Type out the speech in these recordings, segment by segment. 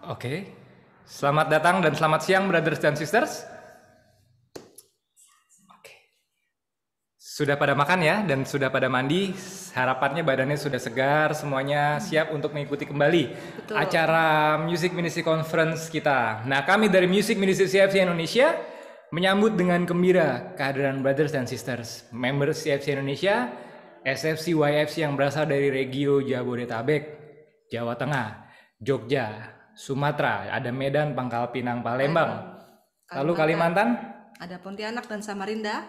Oke. Selamat datang dan selamat siang brothers dan sisters. Oke. Sudah pada makan ya dan sudah pada mandi. Harapannya badannya sudah segar, semuanya siap untuk mengikuti kembali acara Music Ministry Conference kita. Nah, kami dari Music Ministry CFC Indonesia menyambut dengan gembira kehadiran brothers dan sisters, member CFC Indonesia, SFC YFC yang berasal dari Regio Jabodetabek, Jawa Tengah, Jogja, Sumatera, ada Medan, Pangkal Pinang, Palembang. Lalu Kalimantan, ada Pontianak dan Samarinda.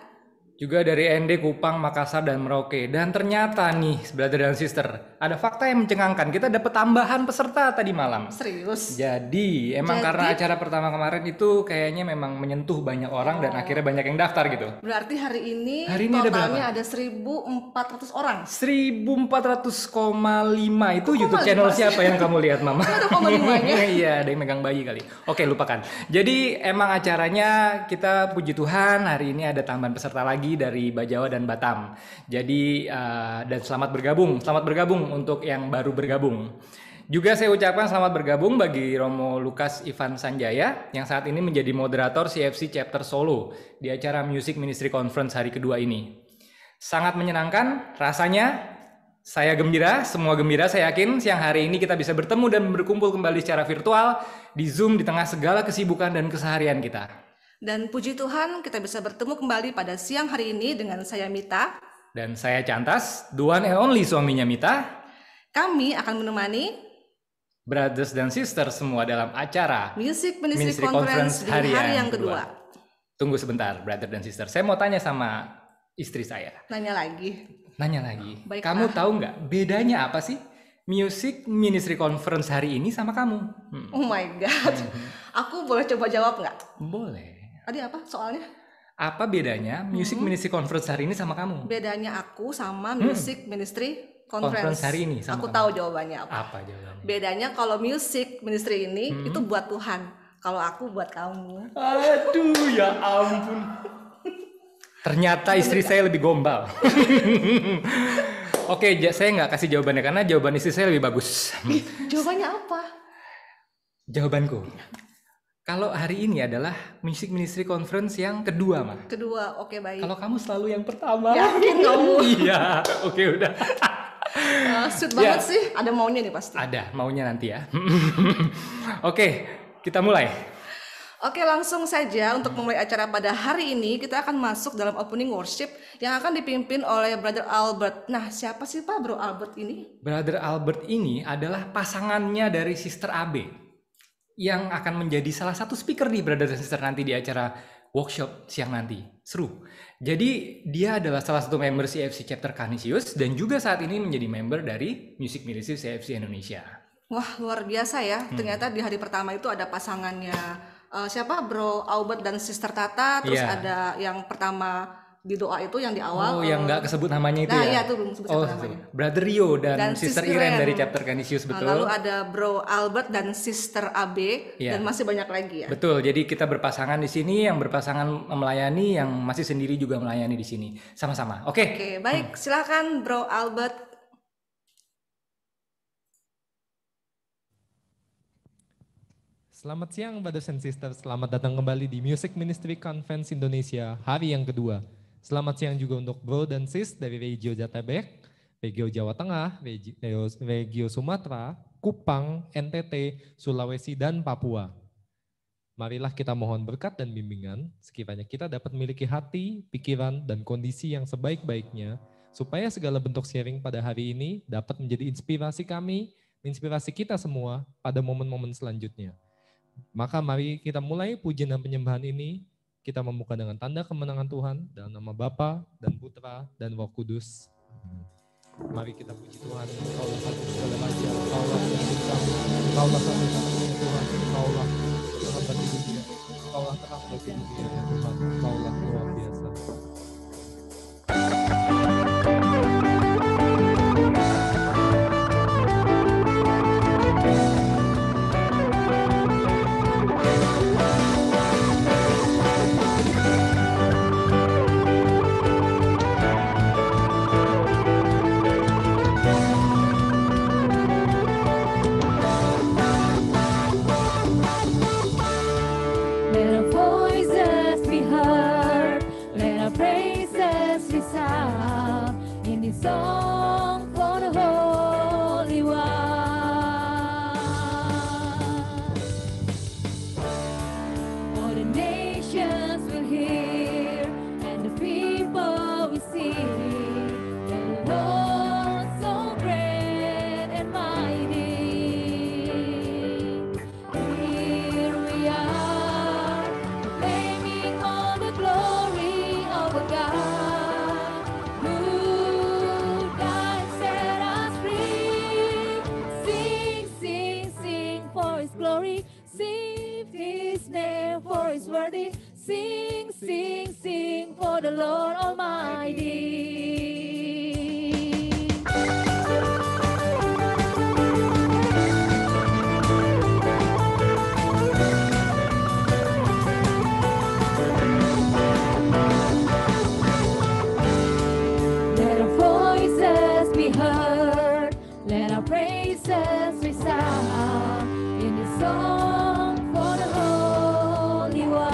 Juga dari ND, Kupang, Makassar, dan Merauke. Dan ternyata nih, brother dan sister, ada fakta yang mencengangkan. Kita dapat tambahan peserta tadi malam. Serius? Jadi, karena acara pertama kemarin itu kayaknya memang menyentuh banyak orang dan akhirnya banyak yang daftar gitu. Berarti hari ini totalnya ada 1.400 orang. 1.400,5 itu YouTube channel siapa yang kamu lihat, Mama? Ada 0,5-nya. Iya, ada yang megang bayi kali. Oke, lupakan. Jadi emang acaranya kita puji Tuhan hari ini ada tambahan peserta lagi dari Bajawa dan Batam. Jadi dan selamat bergabung untuk yang baru bergabung. Juga saya ucapkan selamat bergabung bagi Romo Lukas Ivan Sanjaya yang saat ini menjadi moderator CFC Chapter Solo di acara Music Ministry Conference hari kedua ini. Sangat menyenangkan rasanya. Saya gembira, semua gembira. Saya yakin siang hari ini kita bisa bertemu dan berkumpul kembali secara virtual di Zoom di tengah segala kesibukan dan keseharian kita. Dan puji Tuhan kita bisa bertemu kembali pada siang hari ini dengan saya Mita. Dan saya Cantas, the one and only suaminya Mita. Kami akan menemani brothers dan sisters semua dalam acara Music Ministry Conference di hari yang kedua. Tunggu sebentar, brother dan sister. Saya mau tanya sama istri saya. Nanya lagi. Baiklah. Kamu tahu nggak bedanya apa sih Music Ministry Conference hari ini sama kamu? Oh my God. Aku boleh coba jawab nggak? Boleh. Tadi apa soalnya? Apa bedanya Music Ministry Conference hari ini sama kamu? Bedanya aku sama Music Ministry Conference hari ini sama aku kamu. Tahu jawabannya apa. Apa jawabannya? Bedanya kalau Music Ministry ini itu buat Tuhan. Kalau aku buat kamu. Aduh, ya ampun. Ternyata istri saya lebih gombal. Oke, saya nggak kasih jawabannya karena jawaban istri saya lebih bagus. Jawabannya apa? Jawabanku. Kalau hari ini adalah Music Ministry Conference yang kedua, Ma. Kedua, oke baik. Kalau kamu selalu yang pertama. Yakin kamu? Iya, oke udah. Sweet banget sih. Ada maunya nih pasti. Ada, maunya nanti ya. Oke, kita mulai. Oke, langsung saja untuk memulai acara pada hari ini kita akan masuk dalam opening worship yang akan dipimpin oleh Brother Albert. Nah, siapa sih Pak Bro Albert ini? Brother Albert ini adalah pasangannya dari Sister Abe yang akan menjadi salah satu speaker nih Brother dan Sister nanti di acara workshop siang nanti. Seru. Jadi dia adalah salah satu member CFC Chapter Canisius dan juga saat ini menjadi member dari Music Ministry CFC Indonesia. Wah, luar biasa ya. Ternyata di hari pertama itu ada pasangannya siapa Bro Albert dan Sister Tata, terus ada yang pertama di doa itu yang di awal. Oh, yang nggak kesebut namanya itu nah, ya? Nah, iya tuh belum sebut namanya. Brother Rio dan Sister Irene dari Chapter Canisius, betul. Lalu ada Bro Albert dan Sister Abe dan masih banyak lagi ya. Betul. Jadi kita berpasangan di sini, yang berpasangan melayani, yang masih sendiri juga melayani di sini. Sama-sama. Oke. Oke, baik. Silakan Bro Albert. Selamat siang, brothers and sisters. Selamat datang kembali di Music Ministry Conference Indonesia hari yang kedua. Selamat siang juga untuk bro dan sis dari Regio Jabodetabek, Regio Jawa Tengah, Regio Sumatera, Kupang, NTT, Sulawesi, dan Papua. Marilah kita mohon berkat dan bimbingan, sekiranya kita dapat memiliki hati, pikiran, dan kondisi yang sebaik-baiknya, supaya segala bentuk sharing pada hari ini dapat menjadi inspirasi kami, inspirasi kita semua pada momen-momen selanjutnya. Maka mari kita mulai pujian dan penyembahan ini, kita membuka dengan tanda kemenangan Tuhan dalam nama Bapa dan Putra dan Roh Kudus. Mari kita puji Tuhan. Engkaulah satu segala raja, Engkaulah yang kami, Engkaulah satu-satunya Tuhan, Engkaulah Tuhan bagi dunia, Engkaulah terang bagi dunia ya Tuhan, Engkaulah luar biasa. Sing, sing, sing for the Lord Almighty. Let our voices be heard, let our praises resound in this song for the Holy One.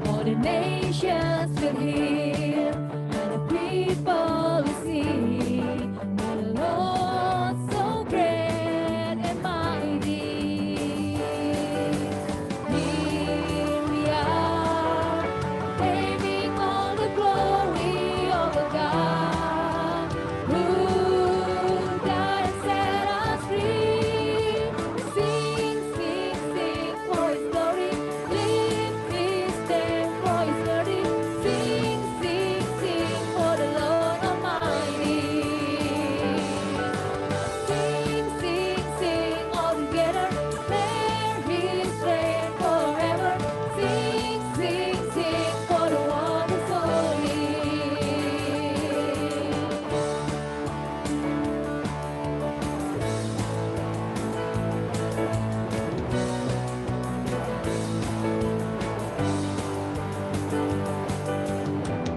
All the nations will hear, and the people will sing, the Lord so great and mighty. Here we are, claiming all the glory of the God who died and set us free. Sing, sing, sing for His glory, lift His name for His glory. Sing, sing, sing for the Lord Almighty. Sing, sing, sing all together, declare His reign forever. Sing, sing, sing for the one who's holy.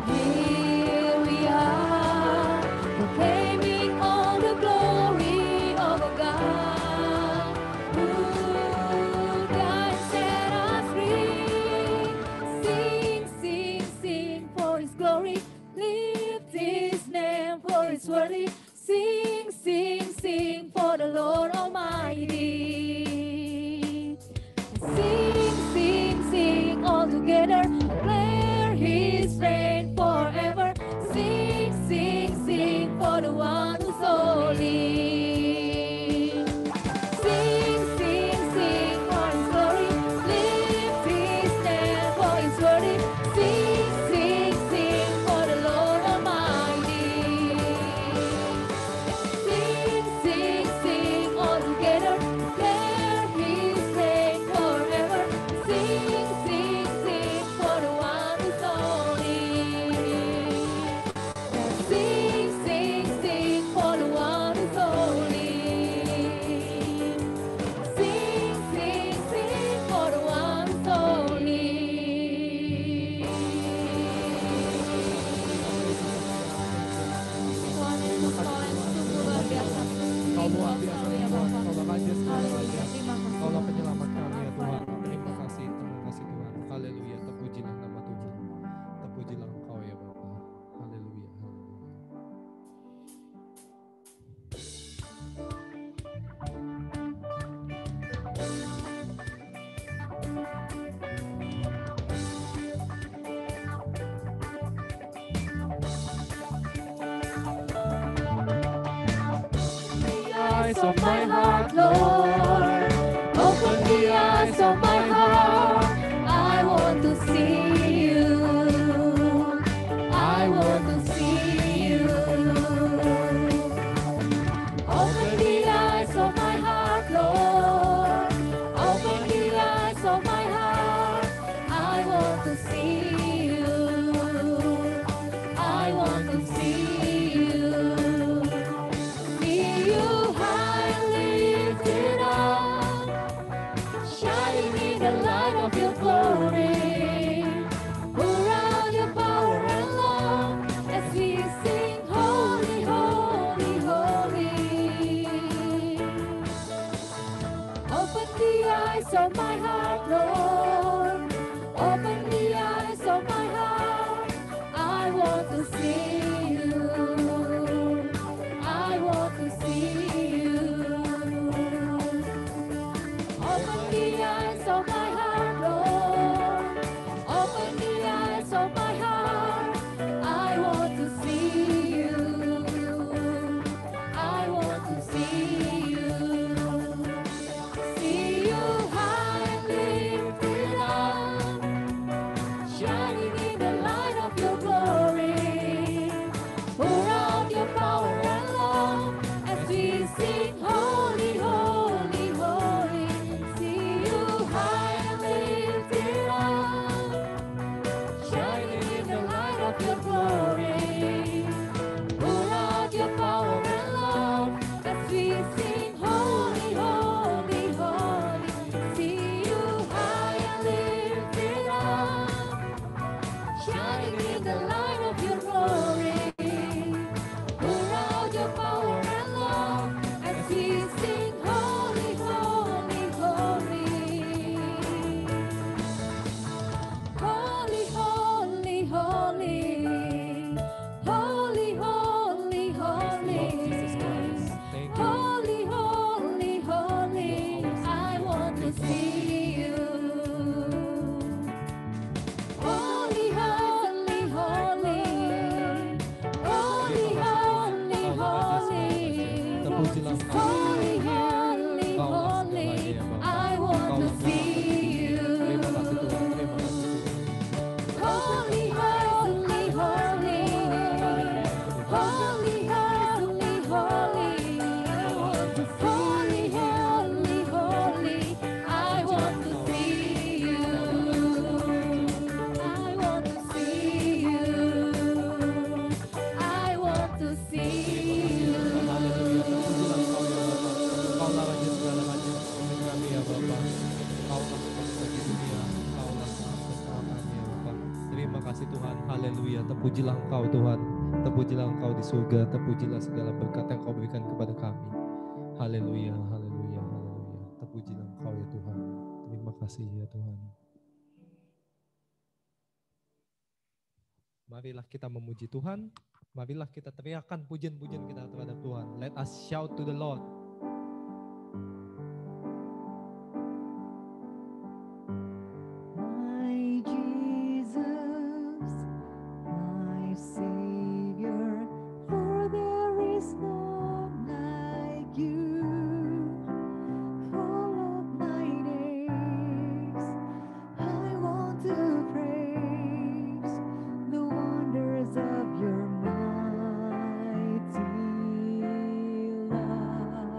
Here we are, proclaiming all the glory of a God who died and set us free. Sing, sing, sing for His glory, lift His name for His worthy. Sing, sing, sing for the Lord Almighty. Sing, sing, sing all together, declare His reign forever. Sing, sing, sing for the one who's holy. Sing, sing, sing for His glory, lift His name for His worthy. Sing, sing, sing for the Lord Almighty. Sing, sing, sing all together, declare His reign forever. Sing, sing, sing for the one who's holy. Sing, sing, sing for the one who's holy. Sing, sing, sing for the one who's holy. Tuhan Yesus, Kau yang sungguh luar biasa. Kau luar biasa Haleluya, Tuhan, Bapa. Kaulah Raja segala Haleluya, raja. terima kasih. Kaulah penyelamat kami ya Tuhan. Terima kasih Tuhan. Haleluya, terpujilah nama Tuhan. Terpujilah Engkau ya Bapa. Haleluya, haleluya. The eyes of my heart, Lord, open the eyes of my heart. I want to see you. I want to see you. Open the eyes of my heart, Lord. Open the eyes of my heart. I want to see you. I want to see you. See you high lifted terpujilah Engkau. Holy, holy, Engkaulah holy. segalanya ya Bapa. I want to Engkaulah see you. Terima kasih Tuhan, terima kasih Tuhan. Holy, holy, holy. Holy, holy, holy. Holy, holy, holy. I want to see you. I want to see you. I want to see you. Haleluya, terpujilah Engkau ya Bapa. Engkaulah Raja segala raja pemimpin kami ya Bapa. Engkaulah Tuhan bagi dunia, Engkaulah semesta kami ya Bapa. Terima kasih Tuhan, haleluya. Terpujilah Engkau Tuhan, terpujilah Engkau di surga, terpujilah segala berkat yang Kau berikan kepada kami. Haleluya, haleluya, haleluya. Terpujilah Engkau ya Tuhan. Terima kasih ya Tuhan. Marilah kita memuji Tuhan. Marilah kita teriakkan pujian-pujian kita terhadap Tuhan. Let us shout to the Lord. My Jesus, my Savior, for there is none like you. All of my days, I want to praise the wonders of your mighty love.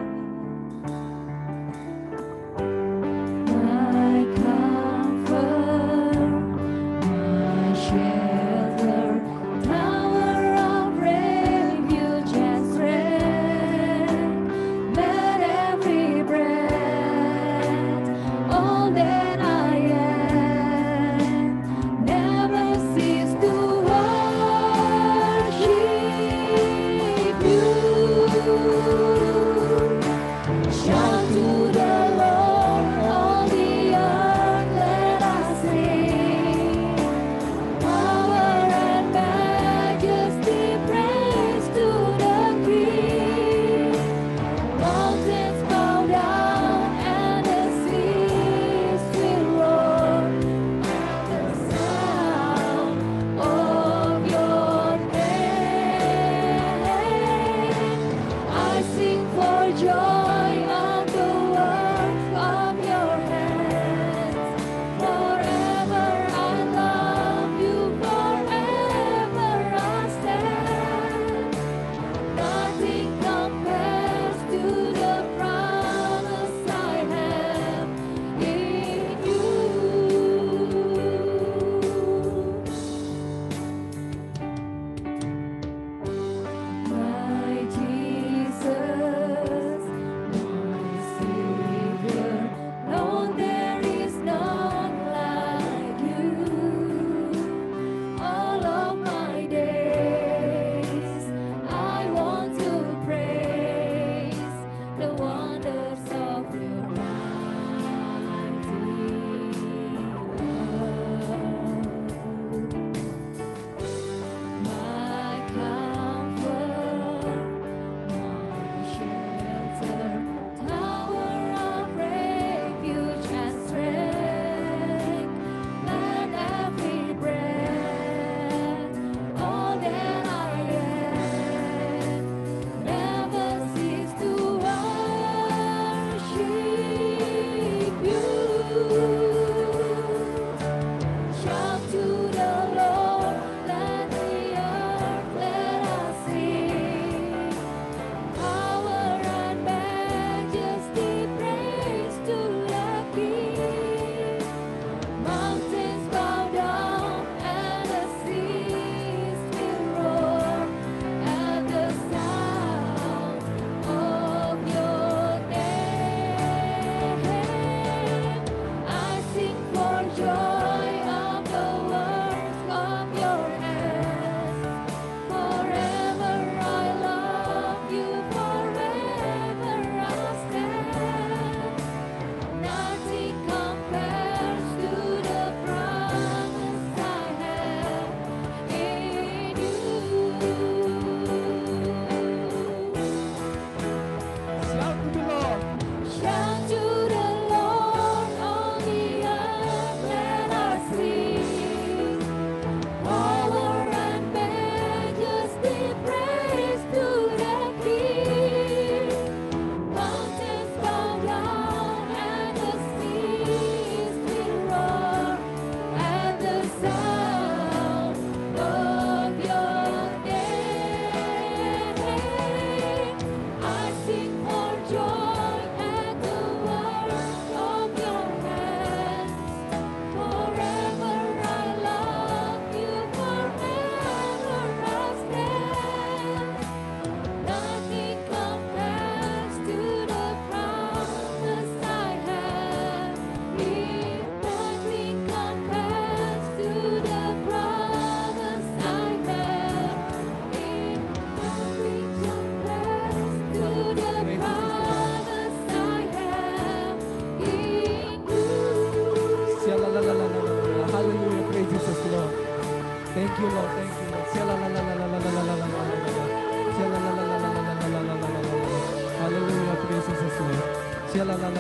Hallelujah,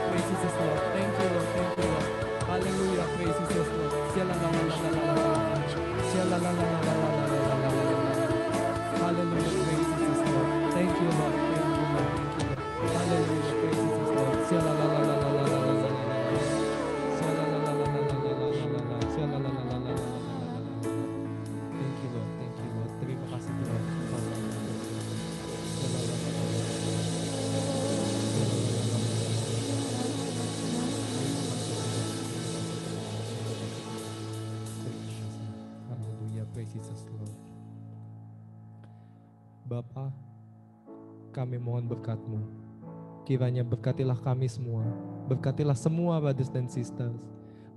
praise Jesus Lord. Thank you Lord, thank you Lord. Hallelujah, praise Jesus Lord. Hallelujah, praise Jesus Lord. Thank you Lord, thank you Lord, thank you Lord. Hallelujah, praise Jesus Lord. Thank you Lord, thank you Lord. Terima kasih Tuhan. Haleluya, praise Jesus Lord. Bapa, kami mohon berkat-Mu. Kiranya berkatilah kami semua. Berkatilah semua brothers dan sisters.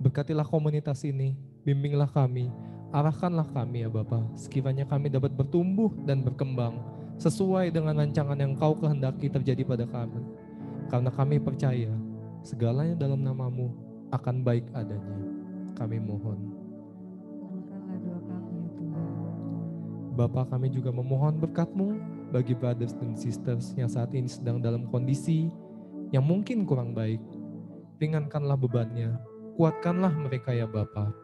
Berkatilah komunitas ini. Bimbinglah kami. Arahkanlah kami ya Bapa. Sekiranya kami dapat bertumbuh dan berkembang sesuai dengan rancangan yang Kau kehendaki terjadi pada kami. Karena kami percaya segalanya dalam nama-Mu akan baik adanya. Kami mohon. Kabulkanlah doa kami ya Tuhan. Bapa, kami juga memohon berkat-Mu bagi brothers dan sisters yang saat ini sedang dalam kondisi yang mungkin kurang baik. Ringankanlah bebannya, kuatkanlah mereka ya Bapa,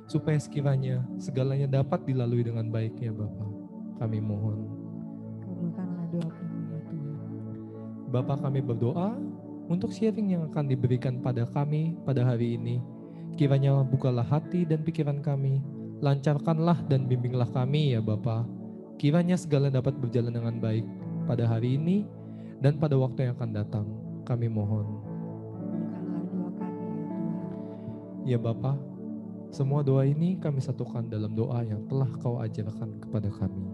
supaya sekiranya segalanya dapat dilalui dengan baik ya Bapa. Kami mohon. Kabulkanlah doa kami ya Tuhan. Bapa, kami berdoa untuk sharing yang akan diberikan pada kami pada hari ini. Kiranya bukalah hati dan pikiran kami, lancarkanlah dan bimbinglah kami ya Bapa. Kiranya segala dapat berjalan dengan baik pada hari ini dan pada waktu yang akan datang. Kami mohon. Kabulkanlah doa kami ya Tuhan. Ya Bapa, semua doa ini kami satukan dalam doa yang telah Kau ajarkan kepada kami.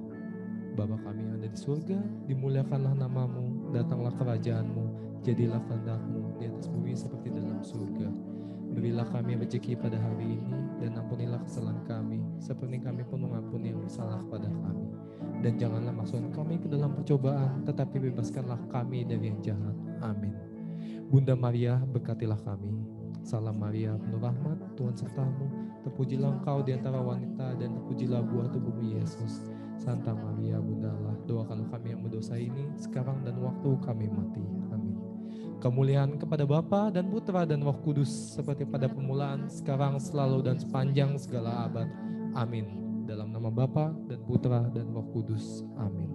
Bapa kami yang ada di surga, dimuliakanlah nama-Mu, datanglah kerajaan-Mu, jadilah kehendak-Mu di atas bumi seperti dalam surga. Berilah kami rezeki pada hari ini, dan ampunilah kesalahan kami, seperti kami pun mengampuni yang bersalah kepada kami. Dan janganlah masukkan kami ke dalam percobaan, tetapi bebaskanlah kami dari yang jahat. Amin. Bunda Maria, berkatilah kami. Salam Maria, penuh rahmat, Tuhan sertamu. Terpujilah engkau di antara wanita, dan terpujilah buah tubuhmu Yesus. Santa Maria, Bunda Allah, doakanlah kami yang berdosa ini, sekarang dan waktu kami mati. Amin. Kemuliaan kepada Bapa dan Putra dan Roh Kudus, seperti pada permulaan, sekarang, selalu, dan sepanjang segala abad. Amin. Dalam nama Bapa dan Putra dan Roh Kudus. Amin.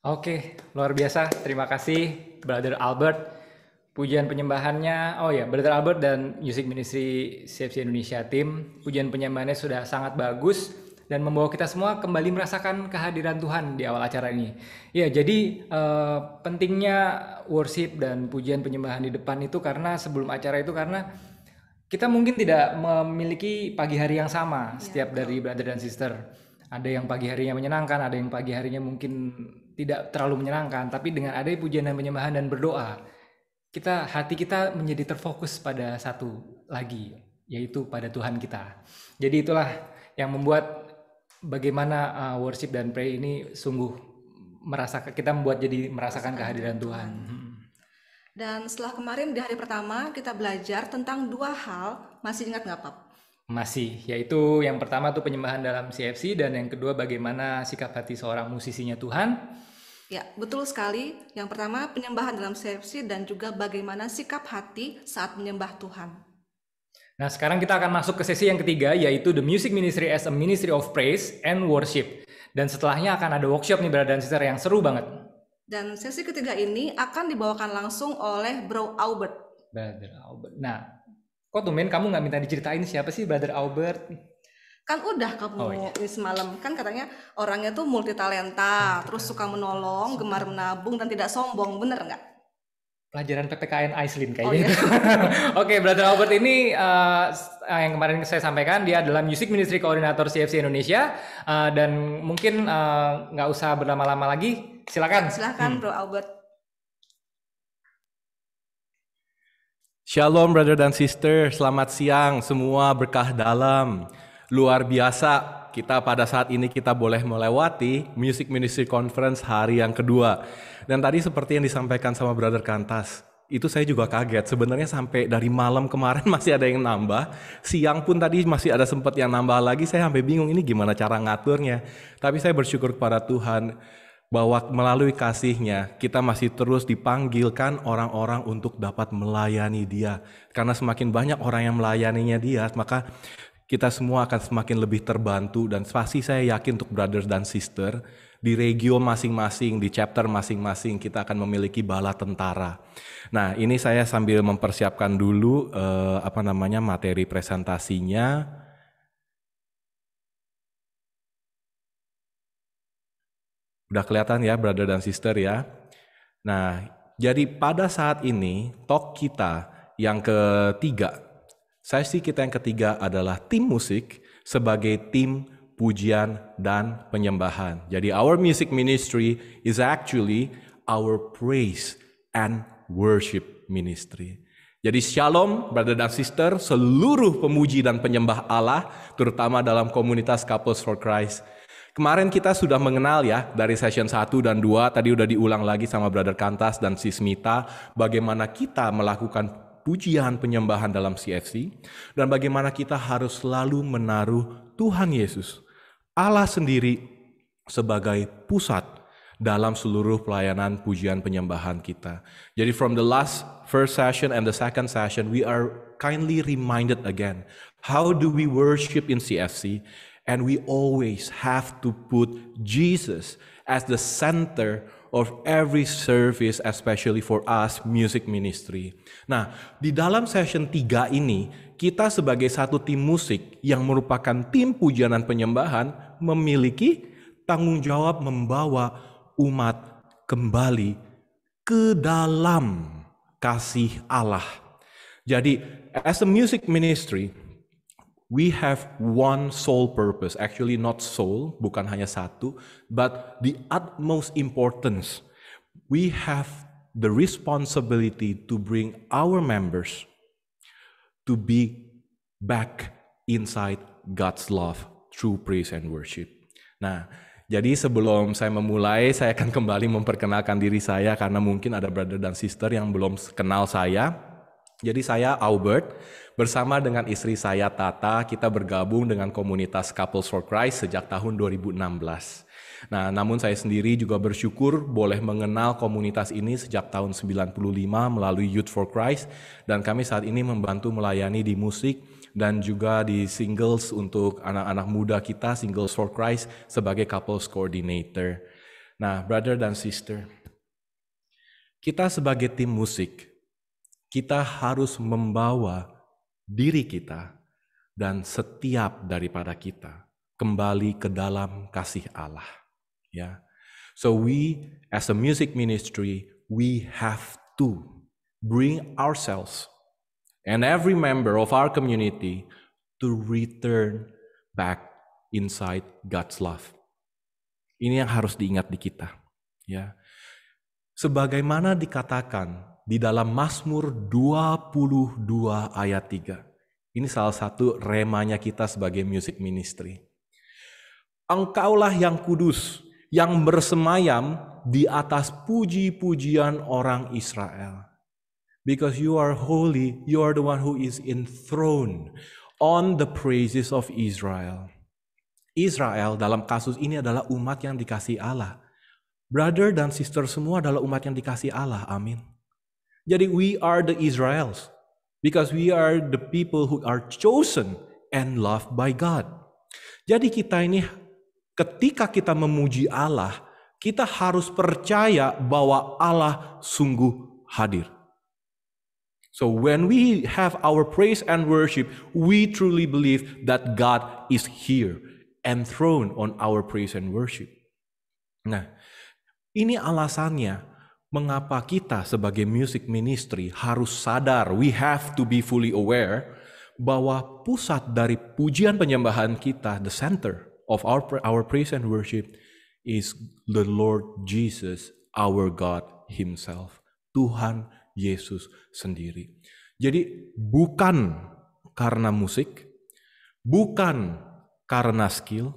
Oke, luar biasa. Terima kasih Brother Albert. Pujian penyembahannya, Brother Albert dan Music Ministry CFC Indonesia Team. Pujian penyembahannya sudah sangat bagus dan membawa kita semua kembali merasakan kehadiran Tuhan di awal acara ini. Ya, jadi pentingnya worship dan pujian penyembahan di depan itu karena sebelum acara itu karena kita mungkin tidak memiliki pagi hari yang sama setiap dari brother dan sister. Ada yang pagi harinya menyenangkan, ada yang pagi harinya mungkin tidak terlalu menyenangkan, tapi dengan adanya pujian dan penyembahan dan berdoa, hati kita menjadi terfokus pada satu lagi, yaitu pada Tuhan kita. Jadi itulah yang membuat bagaimana worship dan pray ini sungguh merasakan kehadiran Tuhan. Dan setelah kemarin di hari pertama kita belajar tentang dua hal, masih ingat nggak Pap? Masih, yaitu yang pertama tuh penyembahan dalam CFC dan yang kedua bagaimana sikap hati seorang musisinya Tuhan. Ya, betul sekali. Yang pertama penyembahan dalam CFC dan juga bagaimana sikap hati saat menyembah Tuhan. Nah, sekarang kita akan masuk ke sesi yang ketiga, yaitu The Music Ministry as a Ministry of Praise and Worship. Dan setelahnya akan ada workshop nih brother dan sister yang seru banget. Dan sesi ketiga ini akan dibawakan langsung oleh Bro Albert. Brother Albert. Nah, kok tumben kamu nggak minta diceritain siapa sih Brother Albert? Kan udah kamu ini semalam, kan katanya orangnya tuh multitalenta, terus suka menolong, gemar menabung, dan tidak sombong, bener nggak? Pelajaran PPKN Aislinn kayaknya. Oke, Brother Albert ini yang kemarin saya sampaikan, dia adalah Music Ministry Coordinator CFC Indonesia, dan mungkin nggak usah berlama-lama lagi, silakan. Silakan Bro Albert. Shalom brother dan sister, selamat siang semua, berkah dalam. Luar biasa, kita pada saat ini kita boleh melewati Music Ministry Conference hari yang kedua. Dan tadi seperti yang disampaikan sama Brother Kantas, itu saya juga kaget. Sebenarnya sampai dari malam kemarin masih ada yang nambah. Siang pun tadi masih ada sempat yang nambah lagi. Saya sampai bingung ini gimana cara ngaturnya. Tapi saya bersyukur kepada Tuhan bahwa melalui kasih-Nya kita masih terus dipanggilkan orang-orang untuk dapat melayani Dia. Karena semakin banyak orang yang melayaninya Dia, maka kita semua akan semakin lebih terbantu. Dan pasti saya yakin untuk brothers dan sister, di regio masing-masing, di chapter masing-masing, kita akan memiliki bala tentara. Nah, ini saya sambil mempersiapkan dulu materi presentasinya. Udah kelihatan ya, brother dan sister ya. Nah, jadi pada saat ini talk kita yang ketiga, sesi kita yang ketiga adalah tim musik sebagai tim pujian dan penyembahan. Jadi our music ministry is actually our praise and worship ministry. Jadi shalom brother dan sister, seluruh pemuji dan penyembah Allah, terutama dalam komunitas Couples for Christ. Kemarin kita sudah mengenal ya, dari session 1 dan 2, tadi udah diulang lagi sama brother Kantas dan Sis Mita, bagaimana kita melakukan pujian penyembahan dalam CFC, dan bagaimana kita harus selalu menaruh Tuhan Yesus, Allah sendiri sebagai pusat dalam seluruh pelayanan pujian penyembahan kita. Jadi from the first session and the second session, we are kindly reminded again, how do we worship in CFC? And we always have to put Jesus as the center of every service, especially for us music ministry. Nah, di dalam session 3 ini, kita sebagai satu tim musik yang merupakan tim pujian dan penyembahan memiliki tanggung jawab membawa umat kembali ke dalam kasih Allah. Jadi, as a music ministry, we have one sole purpose, actually not sole, bukan hanya satu, but the utmost importance. We have the responsibility to bring our members to be back inside God's love through praise and worship. Nah, jadi sebelum saya memulai, saya akan kembali memperkenalkan diri saya karena mungkin ada brother dan sister yang belum kenal saya. Jadi saya Albert, bersama dengan istri saya Tata, kita bergabung dengan komunitas Couples for Christ sejak tahun 2016. Nah, namun saya sendiri juga bersyukur boleh mengenal komunitas ini sejak tahun 95 melalui Youth for Christ, dan kami saat ini membantu melayani di musik dan juga di singles untuk anak-anak muda kita, Singles for Christ, sebagai couples coordinator. Nah, brother dan sister, kita sebagai tim musik, kita harus membawa diri kita dan setiap daripada kita kembali ke dalam kasih Allah. Ya, so we as a music ministry, we have to bring ourselves and every member of our community to return back inside God's love. Ini yang harus diingat di kita. Ya, sebagaimana dikatakan di dalam Mazmur 22 ayat 3. Ini salah satu remanya kita sebagai music ministry. Engkaulah yang kudus, yang bersemayam di atas puji-pujian orang Israel. Because you are holy, you are the one who is enthroned on the praises of Israel. Israel dalam kasus ini adalah umat yang dikasihi Allah. Brother dan sister semua adalah umat yang dikasihi Allah, amin. Jadi we are the Israels, because we are the people who are chosen and loved by God. Jadi kita ini, ketika kita memuji Allah, kita harus percaya bahwa Allah sungguh hadir. So when we have our praise and worship, we truly believe that God is here, enthroned on our praise and worship. Nah, ini alasannya mengapa kita sebagai music ministry harus sadar, we have to be fully aware, bahwa pusat dari pujian penyembahan kita, the center of our praise and worship is the Lord Jesus, our God Himself, Tuhan Yesus sendiri. Jadi bukan karena musik, bukan karena skill,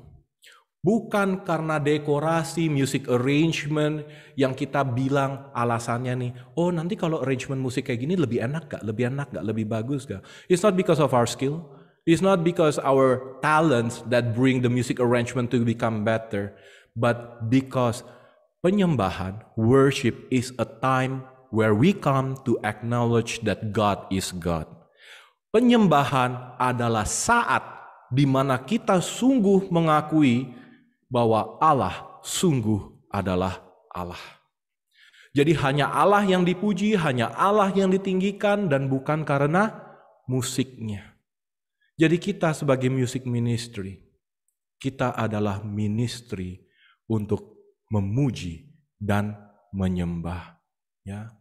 Bukan karena dekorasi, music arrangement yang kita bilang alasannya nih, oh nanti kalau arrangement musik kayak gini lebih enak gak, lebih bagus gak. It's not because of our skill. It's not because our talents that bring the music arrangement to become better. But because penyembahan, worship is a time where we come to acknowledge that God is God. Penyembahan adalah saat di mana kita sungguh mengakui bahwa Allah sungguh adalah Allah. Jadi hanya Allah yang dipuji, hanya Allah yang ditinggikan dan bukan karena musiknya. Jadi kita sebagai music ministry, kita adalah ministry untuk memuji dan menyembah. Ya.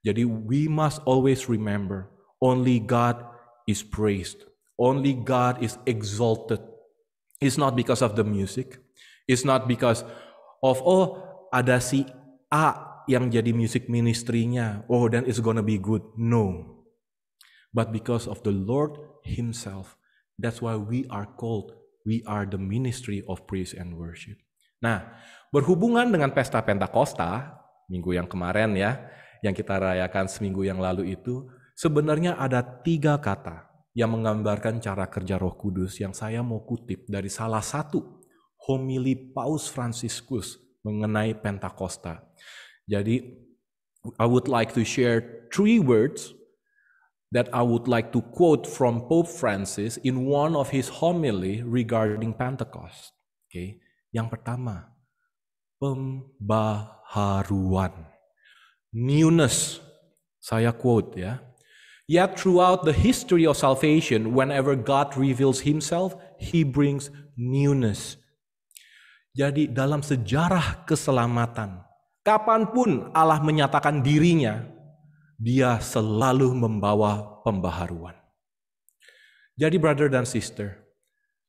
Jadi we must always remember, only God is praised. Only God is exalted. It's not because of the music. It's not because of, ada si A yang jadi music ministry-nya. Then it's gonna be good. No. But because of the Lord Himself. That's why we are called. We are the ministry of praise and worship. Nah, berhubungan dengan pesta Pentakosta, minggu yang kemarin ya, yang kita rayakan seminggu yang lalu itu, sebenarnya ada 3 kata yang menggambarkan cara kerja Roh Kudus yang saya mau kutip dari salah satu homili Paus Fransiskus mengenai Pentakosta. Jadi, I would like to share 3 words that I would like to quote from Pope Francis in one of his homily regarding Pentecost. Okay. Yang pertama, pembaharuan. Newness. Saya quote ya. Yet throughout the history of salvation, whenever God reveals Himself, He brings newness. Jadi dalam sejarah keselamatan, kapanpun Allah menyatakan dirinya, Dia selalu membawa pembaharuan. Jadi brother dan sister,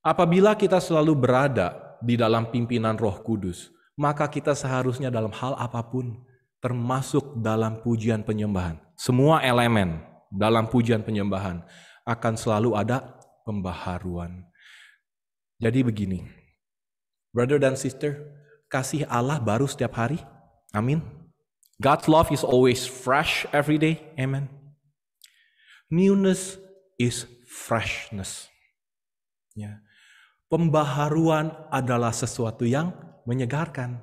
apabila kita selalu berada di dalam pimpinan Roh Kudus, maka kita seharusnya dalam hal apapun, termasuk dalam pujian penyembahan, semua elemen dalam pujian penyembahan akan selalu ada pembaharuan. Jadi begini, brother dan sister, kasih Allah baru setiap hari. Amin. God's love is always fresh every day. Amen. Newness is freshness. Ya. Pembaharuan adalah sesuatu yang menyegarkan.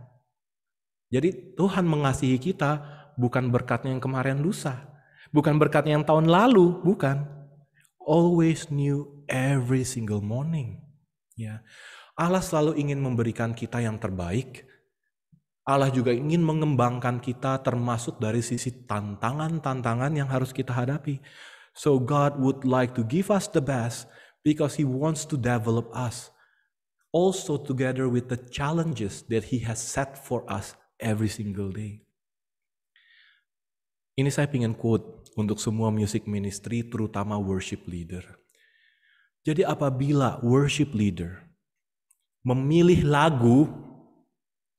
Jadi Tuhan mengasihi kita bukan berkatnya yang kemarin lusa. Bukan berkatnya yang tahun lalu, bukan. Always new every single morning. Ya. Allah selalu ingin memberikan kita yang terbaik. Allah juga ingin mengembangkan kita termasuk dari sisi tantangan-tantangan yang harus kita hadapi. So God would like to give us the best because He wants to develop us. Also together with the challenges that He has set for us every single day. Ini saya ingin quote untuk semua music ministry, terutama worship leader. Jadi apabila worship leader memilih lagu,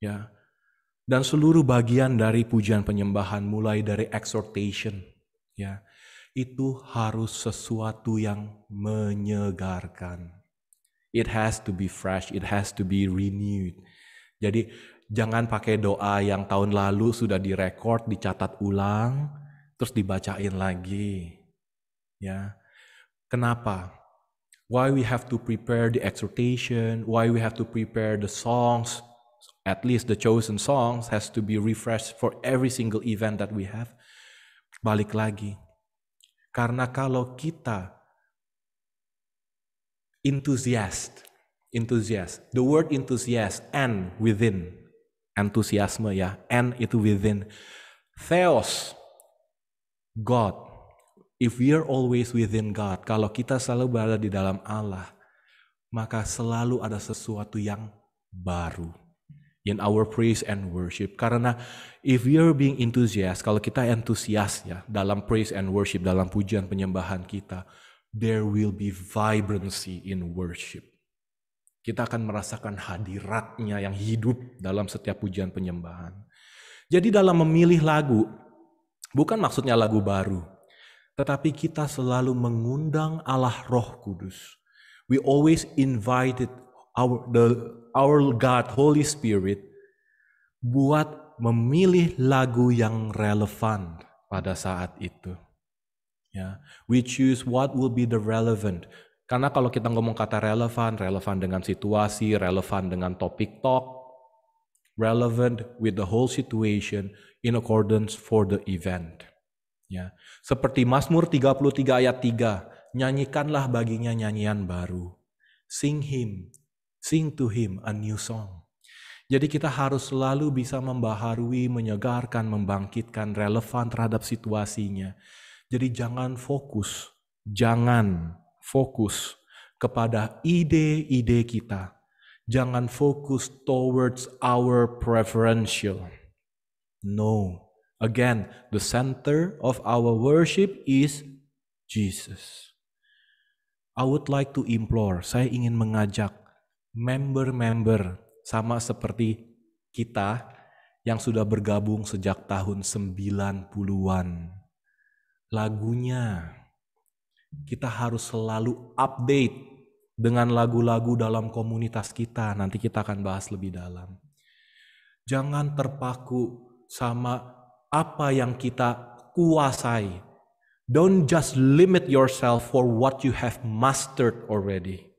ya, dan seluruh bagian dari pujian penyembahan mulai dari exhortation, ya, itu harus sesuatu yang menyegarkan. It has to be fresh, it has to be renewed. Jadi jangan pakai doa yang tahun lalu sudah direkord, dicatat ulang, terus dibacain lagi. Ya. Kenapa? Why we have to prepare the exhortation, why we have to prepare the songs, at least the chosen songs has to be refreshed for every single event that we have. Balik lagi. Karena kalau kita enthusiast, the word enthusiast, and within, entusiasme ya, and itu within. Theos, God. If we are always within God, kalau kita selalu berada di dalam Allah, maka selalu ada sesuatu yang baru in our praise and worship. Karena if we are being enthusiast, kalau kita antusias ya dalam praise and worship, dalam pujian penyembahan kita, there will be vibrancy in worship. Kita akan merasakan hadiratnya yang hidup dalam setiap pujian penyembahan. Jadi dalam memilih lagu, bukan maksudnya lagu baru, tetapi kita selalu mengundang Allah Roh Kudus. We always invited our God, Holy Spirit, buat memilih lagu yang relevan pada saat itu. Ya, we choose what will be the relevant. Karena kalau kita ngomong kata relevan dengan situasi, relevan dengan topik talk, relevant with the whole situation in accordance for the event. Ya, seperti Mazmur 33 ayat 3, nyanyikanlah baginya nyanyian baru. Sing to him a new song. Jadi kita harus selalu bisa membaharui, menyegarkan, membangkitkan, relevan terhadap situasinya. Jadi jangan fokus kepada ide-ide kita. Jangan fokus towards our preferential. No. Again, the center of our worship is Jesus. I would like to implore, saya ingin mengajak member-member sama seperti kita yang sudah bergabung sejak tahun 90-an. Lagunya, kita harus selalu update dengan lagu-lagu dalam komunitas kita. Nanti kita akan bahas lebih dalam. Jangan terpaku sama apa yang kita kuasai. Don't just limit yourself for what you have mastered already.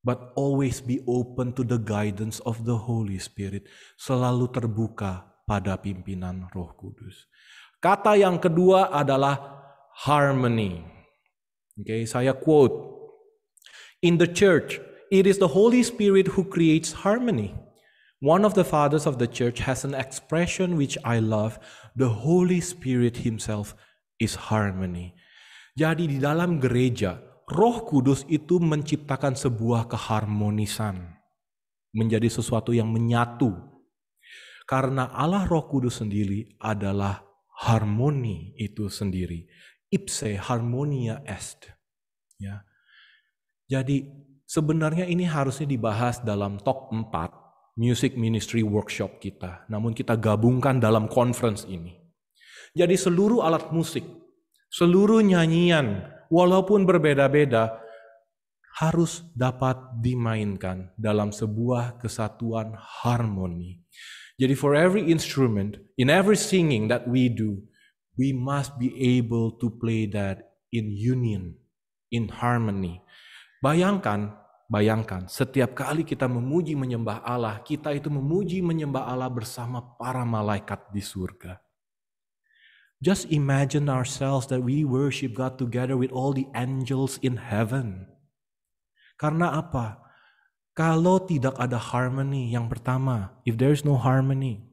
But always be open to the guidance of the Holy Spirit. Selalu terbuka pada pimpinan Roh Kudus. Kata yang kedua adalah harmony. Okay, saya quote. In the church, it is the Holy Spirit who creates harmony. One of the fathers of the church has an expression which I love. The Holy Spirit himself is harmony. Jadi di dalam gereja, Roh Kudus itu menciptakan sebuah keharmonisan. Menjadi sesuatu yang menyatu. Karena Allah Roh Kudus sendiri adalah harmoni itu sendiri. Ipse harmonia est. Ya. Jadi sebenarnya ini harusnya dibahas dalam talk 4 music ministry workshop kita. Namun kita gabungkan dalam conference ini. Jadi seluruh alat musik, seluruh nyanyian, walaupun berbeda-beda, harus dapat dimainkan dalam sebuah kesatuan harmoni. Jadi for every instrument, in every singing that we do, we must be able to play that in union, in harmony. Bayangkan setiap kali kita memuji menyembah Allah, kita itu memuji menyembah Allah bersama para malaikat di surga. Just imagine ourselves that we worship God together with all the angels in heaven. Karena apa? Kalau tidak ada harmony, yang pertama, if there is no harmony,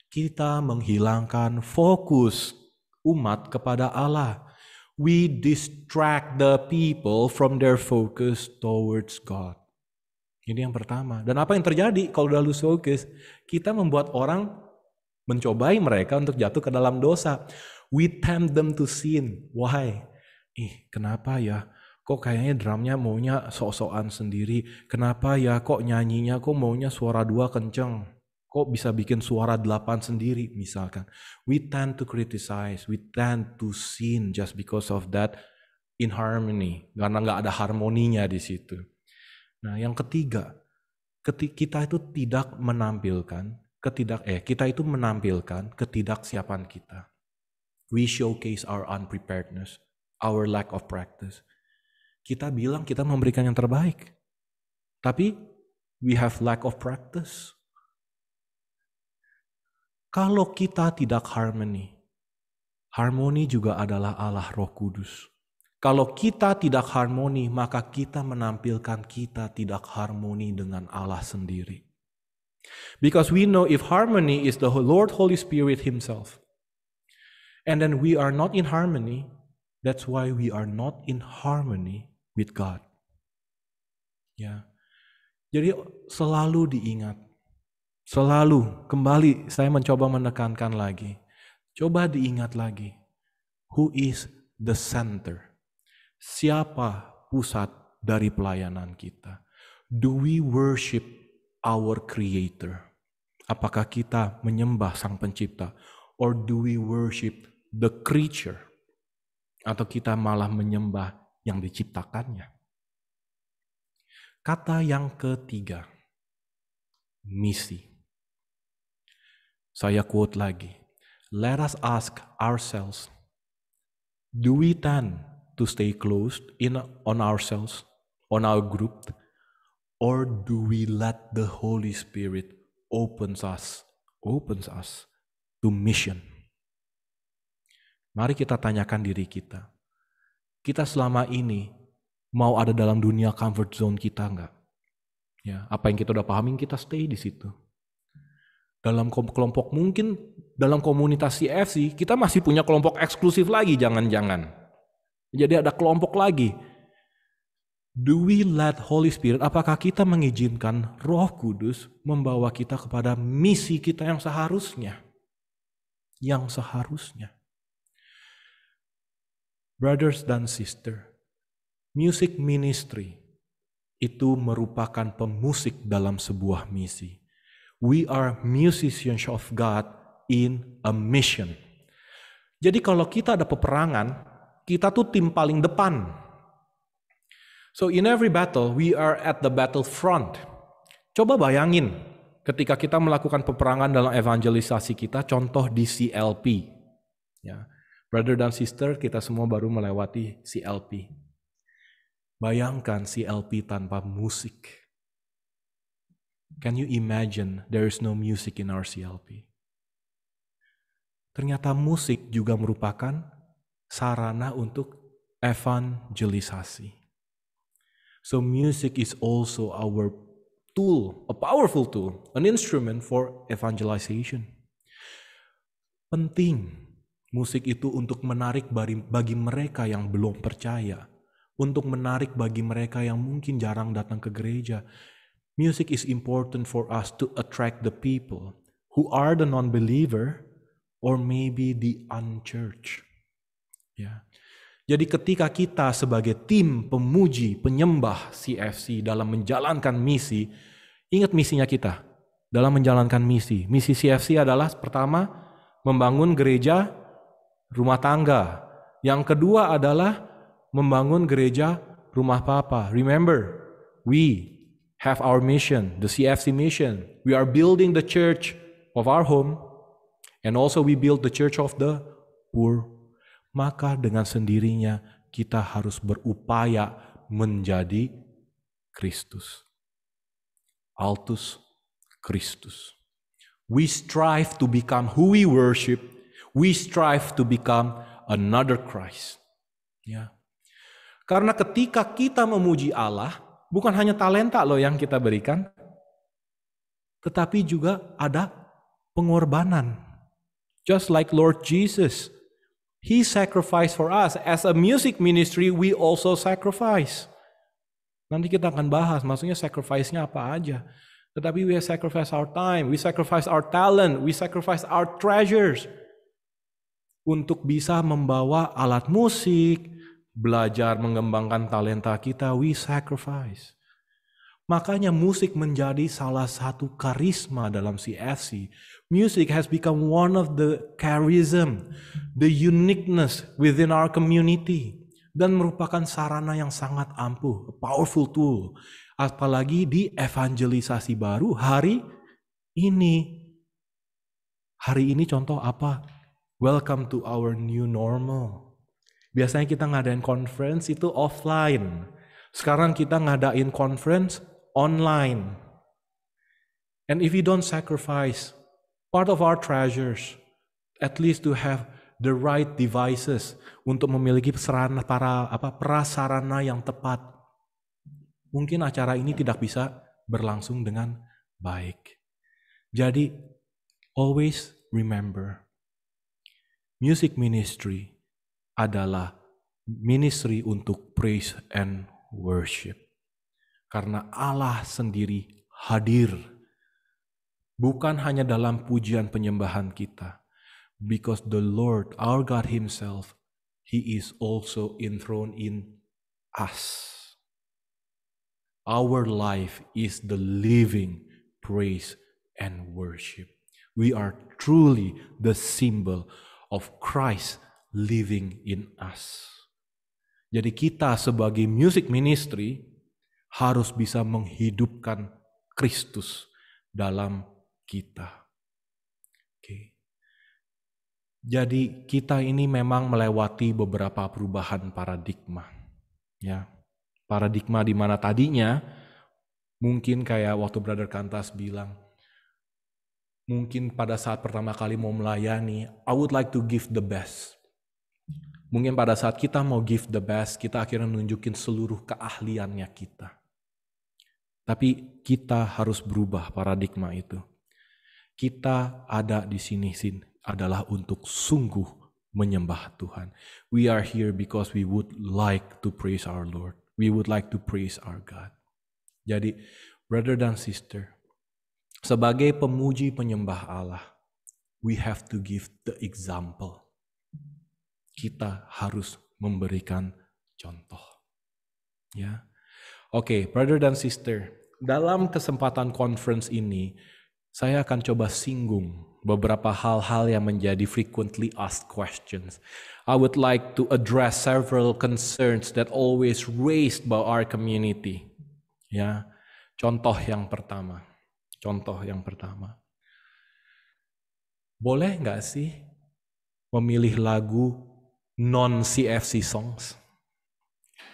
kita menghilangkan fokus umat kepada Allah. We distract the people from their focus towards God. Ini yang pertama. Dan apa yang terjadi kalau udah lose focus? Kita membuat orang mencobai mereka untuk jatuh ke dalam dosa. We tempt them to sin. Why? Kenapa ya? Kok kayaknya drumnya maunya sok-sokan sendiri. Kenapa ya kok nyanyinya kok maunya suara 2 kenceng. Kok bisa bikin suara 8 sendiri misalkan. We tend to criticize. We tend to sin just because of that inharmony. Karena gak ada harmoninya di situ. Nah yang ketiga. Kita itu tidak menampilkan. Kita itu menampilkan ketidaksiapan kita. We showcase our unpreparedness. Our lack of practice. Kita bilang kita memberikan yang terbaik. Tapi we have lack of practice. Kalau kita tidak harmony, harmoni juga adalah Allah Roh Kudus. Kalau kita tidak harmoni, maka kita menampilkan kita tidak harmoni dengan Allah sendiri. Because we know if harmony is the Lord Holy Spirit himself, and then we are not in harmony, that's why we are not in harmony with God. Ya. Jadi selalu diingat. Selalu kembali saya mencoba menekankan lagi. Coba diingat lagi. Who is the center? Siapa pusat dari pelayanan kita? Do we worship our creator? Apakah kita menyembah sang pencipta? Or do we worship the creature? Atau kita malah menyembah yang diciptakannya. Kata yang ketiga, misi. Saya quote lagi. Let us ask ourselves, do we tend to stay closed on ourselves, on our group, or do we let the Holy Spirit opens us to mission? Mari kita tanyakan diri kita. Kita selama ini mau ada dalam dunia comfort zone kita enggak? Ya, apa yang kita udah pahamin kita stay di situ. Dalam kelompok mungkin dalam komunitas CFC kita masih punya kelompok eksklusif lagi jangan-jangan. Jadi ada kelompok lagi. Do we let Holy Spirit, apakah kita mengizinkan Roh Kudus membawa kita kepada misi kita yang seharusnya? Yang seharusnya. Brothers dan sisters, music ministry itu merupakan pemusik dalam sebuah misi. We are musicians of God in a mission. Jadi kalau kita ada peperangan, kita tuh tim paling depan. So in every battle, we are at the battlefront. Coba bayangin ketika kita melakukan peperangan dalam evangelisasi kita, contoh di CLP. Ya. Brother dan sister, kita semua baru melewati CLP. Bayangkan CLP tanpa musik. Can you imagine there is no music in our CLP? Ternyata musik juga merupakan sarana untuk evangelisasi. So music is also our tool, a powerful tool, an instrument for evangelization. Penting musik itu untuk menarik bagi mereka yang belum percaya, untuk menarik bagi mereka yang mungkin jarang datang ke gereja. Music is important for us to attract the people who are the non-believer or maybe the unchurched. Ya. Jadi ketika kita sebagai tim pemuji, penyembah CFC dalam menjalankan misi, ingat misinya kita dalam menjalankan misi. Misi CFC adalah pertama, membangun gereja rumah tangga. Yang kedua adalah membangun gereja rumah papa. Remember, we have our mission, the CFC mission. We are building the church of our home and also we build the church of the poor. Maka dengan sendirinya kita harus berupaya menjadi Kristus. Altus Christus. We strive to become who we worship. We strive to become another Christ. Ya. Karena ketika kita memuji Allah, bukan hanya talenta loh yang kita berikan, tetapi juga ada pengorbanan. Just like Lord Jesus, He sacrificed for us. As a music ministry, we also sacrifice. Nanti kita akan bahas, maksudnya sacrifice-nya apa aja. Tetapi we sacrifice our time, we sacrifice our talent, we sacrifice our treasures. Untuk bisa membawa alat musik, belajar mengembangkan talenta kita, we sacrifice. Makanya musik menjadi salah satu karisma dalam CFC. Music has become one of the charism, the uniqueness within our community. Dan merupakan sarana yang sangat ampuh, a powerful tool. Apalagi di evangelisasi baru hari ini. Hari ini contoh apa? Welcome to our new normal. Biasanya kita ngadain conference itu offline. Sekarang kita ngadain conference online. And if we don't sacrifice part of our treasures, at least to have the right devices untuk memiliki prasarana yang tepat, mungkin acara ini tidak bisa berlangsung dengan baik. Jadi, always remember, music ministry adalah ministry untuk praise and worship. Karena Allah sendiri hadir. Bukan hanya dalam pujian penyembahan kita. Because the Lord, our God Himself, He is also enthroned in us. Our life is the living praise and worship. We are truly the symbol of Christ living in us. Jadi kita sebagai music ministry harus bisa menghidupkan Kristus dalam kita. Oke. Jadi kita ini memang melewati beberapa perubahan paradigma. Ya. Paradigma di mana tadinya mungkin kayak waktu Brother Kantas bilang, mungkin pada saat pertama kali mau melayani, I would like to give the best. Mungkin pada saat kita mau give the best, kita akhirnya nunjukin seluruh keahliannya kita. Tapi kita harus berubah paradigma itu. Kita ada di sini adalah untuk sungguh menyembah Tuhan. We are here because we would like to praise our Lord. We would like to praise our God. Jadi, brother dan sister, sebagai pemuji penyembah Allah, we have to give the example. Kita harus memberikan contoh. Ya. Oke, brother dan sister, dalam kesempatan conference ini, saya akan coba singgung beberapa hal-hal yang menjadi frequently asked questions. I would like to address several concerns that always raised by our community. Ya, contoh yang pertama. Boleh nggak sih memilih lagu non-CFC songs?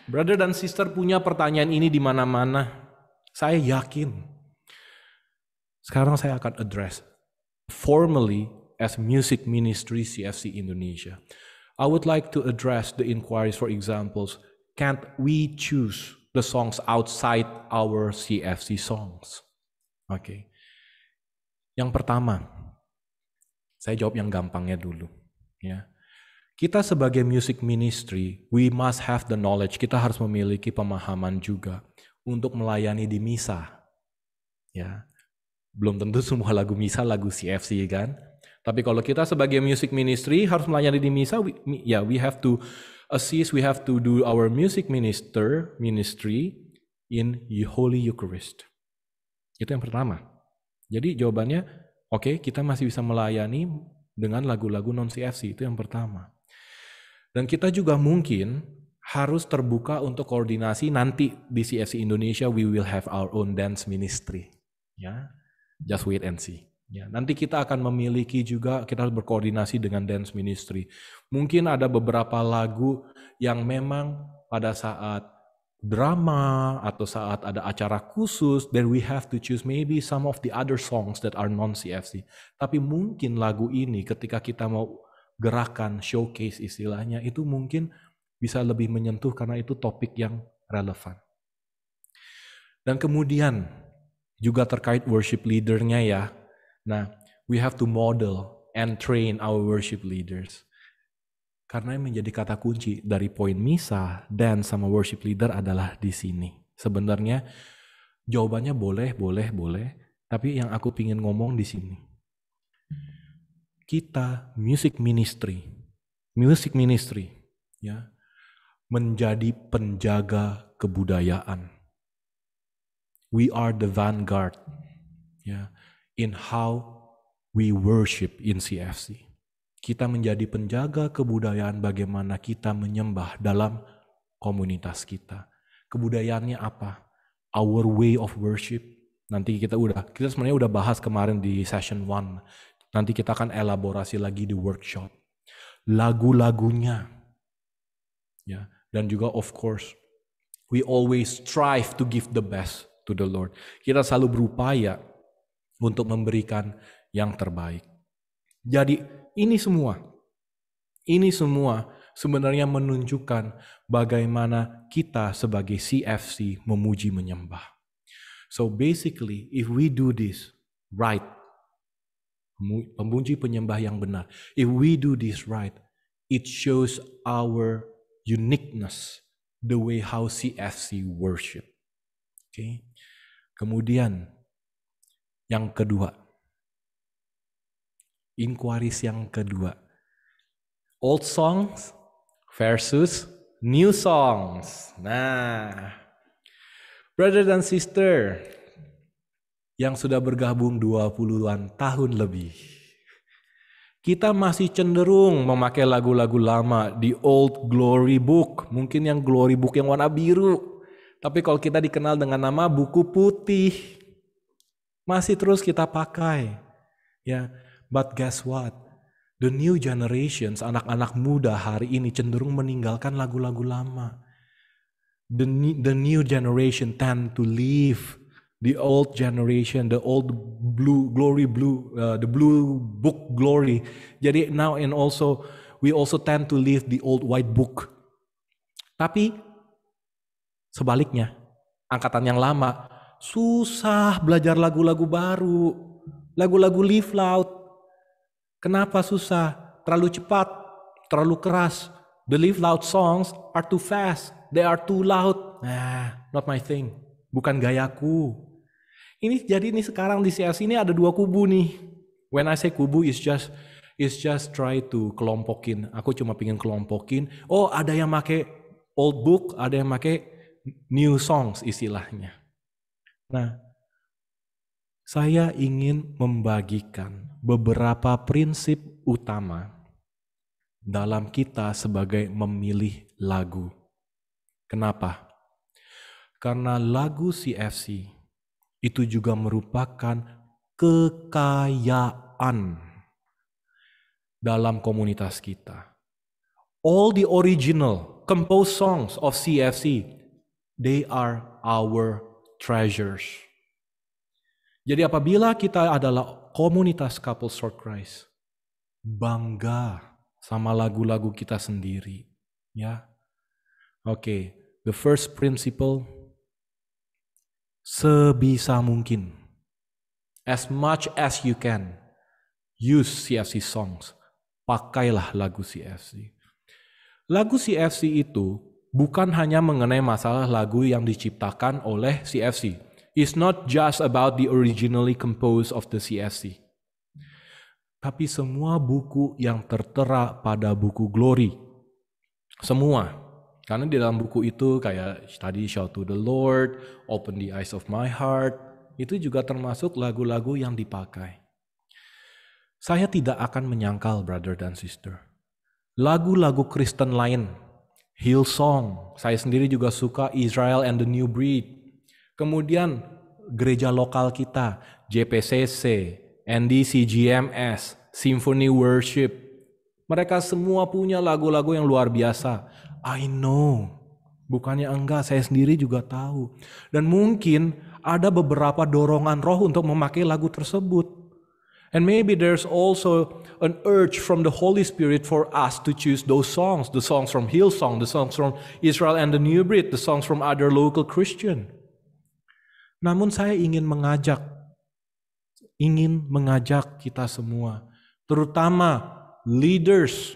Brother dan sister punya pertanyaan ini di mana-mana. Saya yakin. Sekarang saya akan address formally as music ministry CFC Indonesia. I would like to address the inquiries, for examples, can't we choose the songs outside our CFC songs? Oke. Yang pertama, saya jawab yang gampangnya dulu. Ya. Kita sebagai music ministry, we must have the knowledge, kita harus memiliki pemahaman juga untuk melayani di misa. Ya. Belum tentu semua lagu misa lagu CFC kan. Tapi kalau kita sebagai music ministry harus melayani di misa, we have to assist, we have to do our music ministry in Holy Eucharist. Itu yang pertama. Jadi jawabannya, oke, kita masih bisa melayani dengan lagu-lagu non-CFC, itu yang pertama. Dan kita juga mungkin harus terbuka untuk koordinasi nanti di CFC Indonesia, we will have our own dance ministry. Ya. Just wait and see. Ya, nanti kita akan memiliki juga, kita harus berkoordinasi dengan dance ministry. Mungkin ada beberapa lagu yang memang pada saat drama atau saat ada acara khusus, then we have to choose maybe some of the other songs that are non-CFC. Tapi mungkin lagu ini ketika kita mau gerakan, showcase istilahnya, itu mungkin bisa lebih menyentuh karena itu topik yang relevan. Dan kemudian juga terkait worship leader-nya ya. Nah, we have to model and train our worship leaders. Karena yang menjadi kata kunci dari poin misa dan sama worship leader adalah di sini. Sebenarnya jawabannya boleh, tapi yang aku ingin ngomong di sini. Kita music ministry ya, menjadi penjaga kebudayaan. We are the vanguard ya, in how we worship in CFC. Kita menjadi penjaga kebudayaan bagaimana kita menyembah dalam komunitas kita. Kebudayaannya apa? Our way of worship. Nanti kita sebenarnya udah bahas kemarin di session 1. Nanti kita akan elaborasi lagi di workshop. Lagu-lagunya. Ya, dan juga of course, we always strive to give the best to the Lord. Kita selalu berupaya untuk memberikan yang terbaik. Jadi ini semua sebenarnya menunjukkan bagaimana kita sebagai CFC memuji menyembah. So basically, if we do this right, pemuji penyembah yang benar, if we do this right, it shows our uniqueness, the way how CFC worship. Okay. Kemudian yang kedua, inquiries yang kedua, old songs versus new songs. Nah, brother dan sister yang sudah bergabung 20-an tahun lebih, kita masih cenderung memakai lagu-lagu lama, the old glory book, mungkin yang glory book yang warna biru. Tapi kalau kita dikenal dengan nama buku putih, masih terus kita pakai. Ya, but guess what? The new generations, anak-anak muda hari ini cenderung meninggalkan lagu-lagu lama. The new generation tend to leave the old generation, the old the blue book glory. Jadi now and also we also tend to leave the old white book. Tapi sebaliknya, angkatan yang lama susah belajar lagu-lagu baru, lagu-lagu live loud. Kenapa susah? Terlalu cepat, terlalu keras. The live loud songs are too fast, they are too loud. Nah, not my thing. Bukan gayaku. Jadi sekarang di CFC ini ada dua kubu nih. When I say kubu is just try to kelompokin. Aku cuma pengen kelompokin. Oh, ada yang make old book, ada yang make new songs istilahnya. Nah, saya ingin membagikan beberapa prinsip utama dalam kita sebagai memilih lagu. Kenapa? Karena lagu CFC itu juga merupakan kekayaan dalam komunitas kita. All the original composed songs of CFC, they are our treasures. Jadi apabila kita adalah komunitas Couples for Christ, bangga sama lagu-lagu kita sendiri, ya. Oke, the first principle, sebisa mungkin, as much as you can, use CFC songs. Pakailah lagu CFC. Lagu CFC itu bukan hanya mengenai masalah lagu yang diciptakan oleh CFC. It's not just about the originally composed of the CFC. Tapi semua buku yang tertera pada buku Glory. Semua. Karena di dalam buku itu kayak tadi Shout to the Lord, Open the Eyes of My Heart, itu juga termasuk lagu-lagu yang dipakai. Saya tidak akan menyangkal, brother dan sister. Lagu-lagu Kristen lain, Hillsong, saya sendiri juga suka Israel and the New Breed. Kemudian gereja lokal kita, JPCC, NDC GMS, Symphony Worship. Mereka semua punya lagu-lagu yang luar biasa. I know, bukannya enggak, saya sendiri juga tahu. Dan mungkin ada beberapa dorongan roh untuk memakai lagu tersebut. And maybe there's also an urge from the Holy Spirit for us to choose those songs. The songs from Hillsong, the songs from Israel and the New Breed, the songs from other local Christian. Namun saya ingin mengajak kita semua, terutama leaders,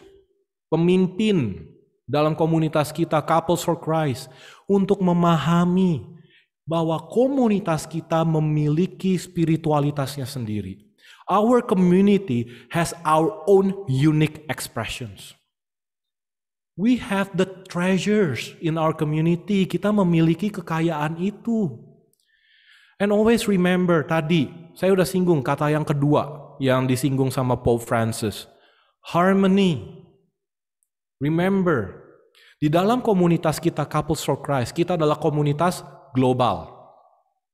pemimpin dalam komunitas kita, Couples for Christ, untuk memahami bahwa komunitas kita memiliki spiritualitasnya sendiri. Our community has our own unique expressions. We have the treasures in our community. Kita memiliki kekayaan itu. And always remember, tadi saya udah singgung kata yang kedua yang disinggung sama Pope Francis. Harmony. Remember, di dalam komunitas kita Couples for Christ, kita adalah komunitas global.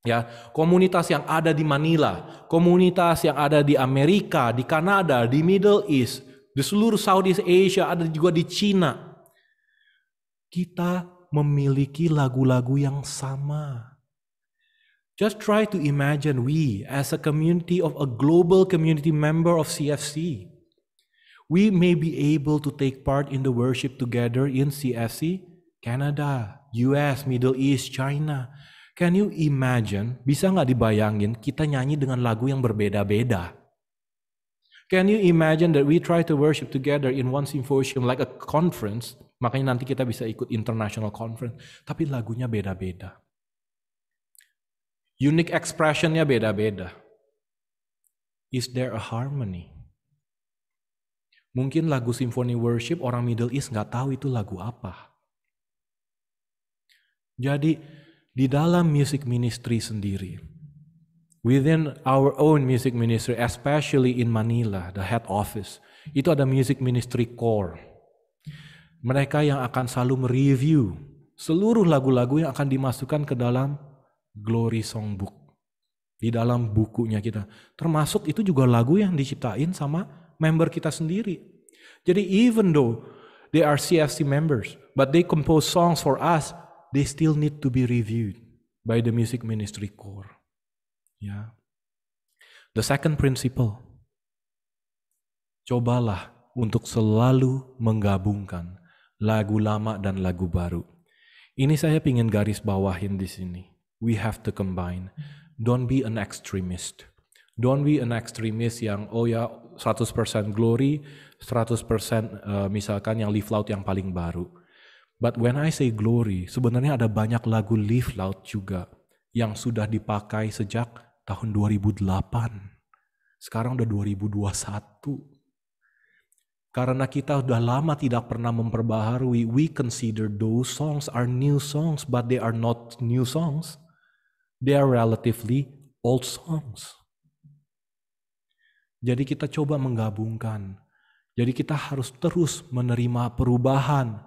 Ya, komunitas yang ada di Manila, komunitas yang ada di Amerika, di Kanada, di Middle East, di seluruh Southeast Asia, ada juga di Cina. Kita memiliki lagu-lagu yang sama. Just try to imagine we as a community of a global community member of CFC. We may be able to take part in the worship together in CFC, Canada, US, Middle East, China. Can you imagine, bisa nggak dibayangin kita nyanyi dengan lagu yang berbeda-beda? Can you imagine that we try to worship together in one symposium like a conference, makanya nanti kita bisa ikut international conference, tapi lagunya beda-beda. Unique expressionnya beda-beda. Is there a harmony? Mungkin lagu Symphony Worship orang Middle East nggak tahu itu lagu apa. Jadi di dalam music ministry sendiri, within our own music ministry, especially in Manila, the head office, itu ada music ministry core. Mereka yang akan selalu mereview seluruh lagu-lagu yang akan dimasukkan ke dalam Glory Songbook. Di dalam bukunya kita. Termasuk itu juga lagu yang diciptain sama member kita sendiri. Jadi even though they are CFC members, but they compose songs for us, they still need to be reviewed by the music ministry core. Ya. The second principle, cobalah untuk selalu menggabungkan lagu lama dan lagu baru. Ini saya ingin garis bawahin di sini. We have to combine. Don't be an extremist. Don't be an extremist yang 100% glory, 100% misalkan yang Live Loud yang paling baru. But when I say glory, sebenarnya ada banyak lagu Live Loud juga yang sudah dipakai sejak tahun 2008. Sekarang udah 2021. Karena kita udah lama tidak pernah memperbaharui, we consider those songs are new songs, but they are not new songs. They are relatively old songs. Jadi kita coba menggabungkan. Jadi kita harus terus menerima perubahan.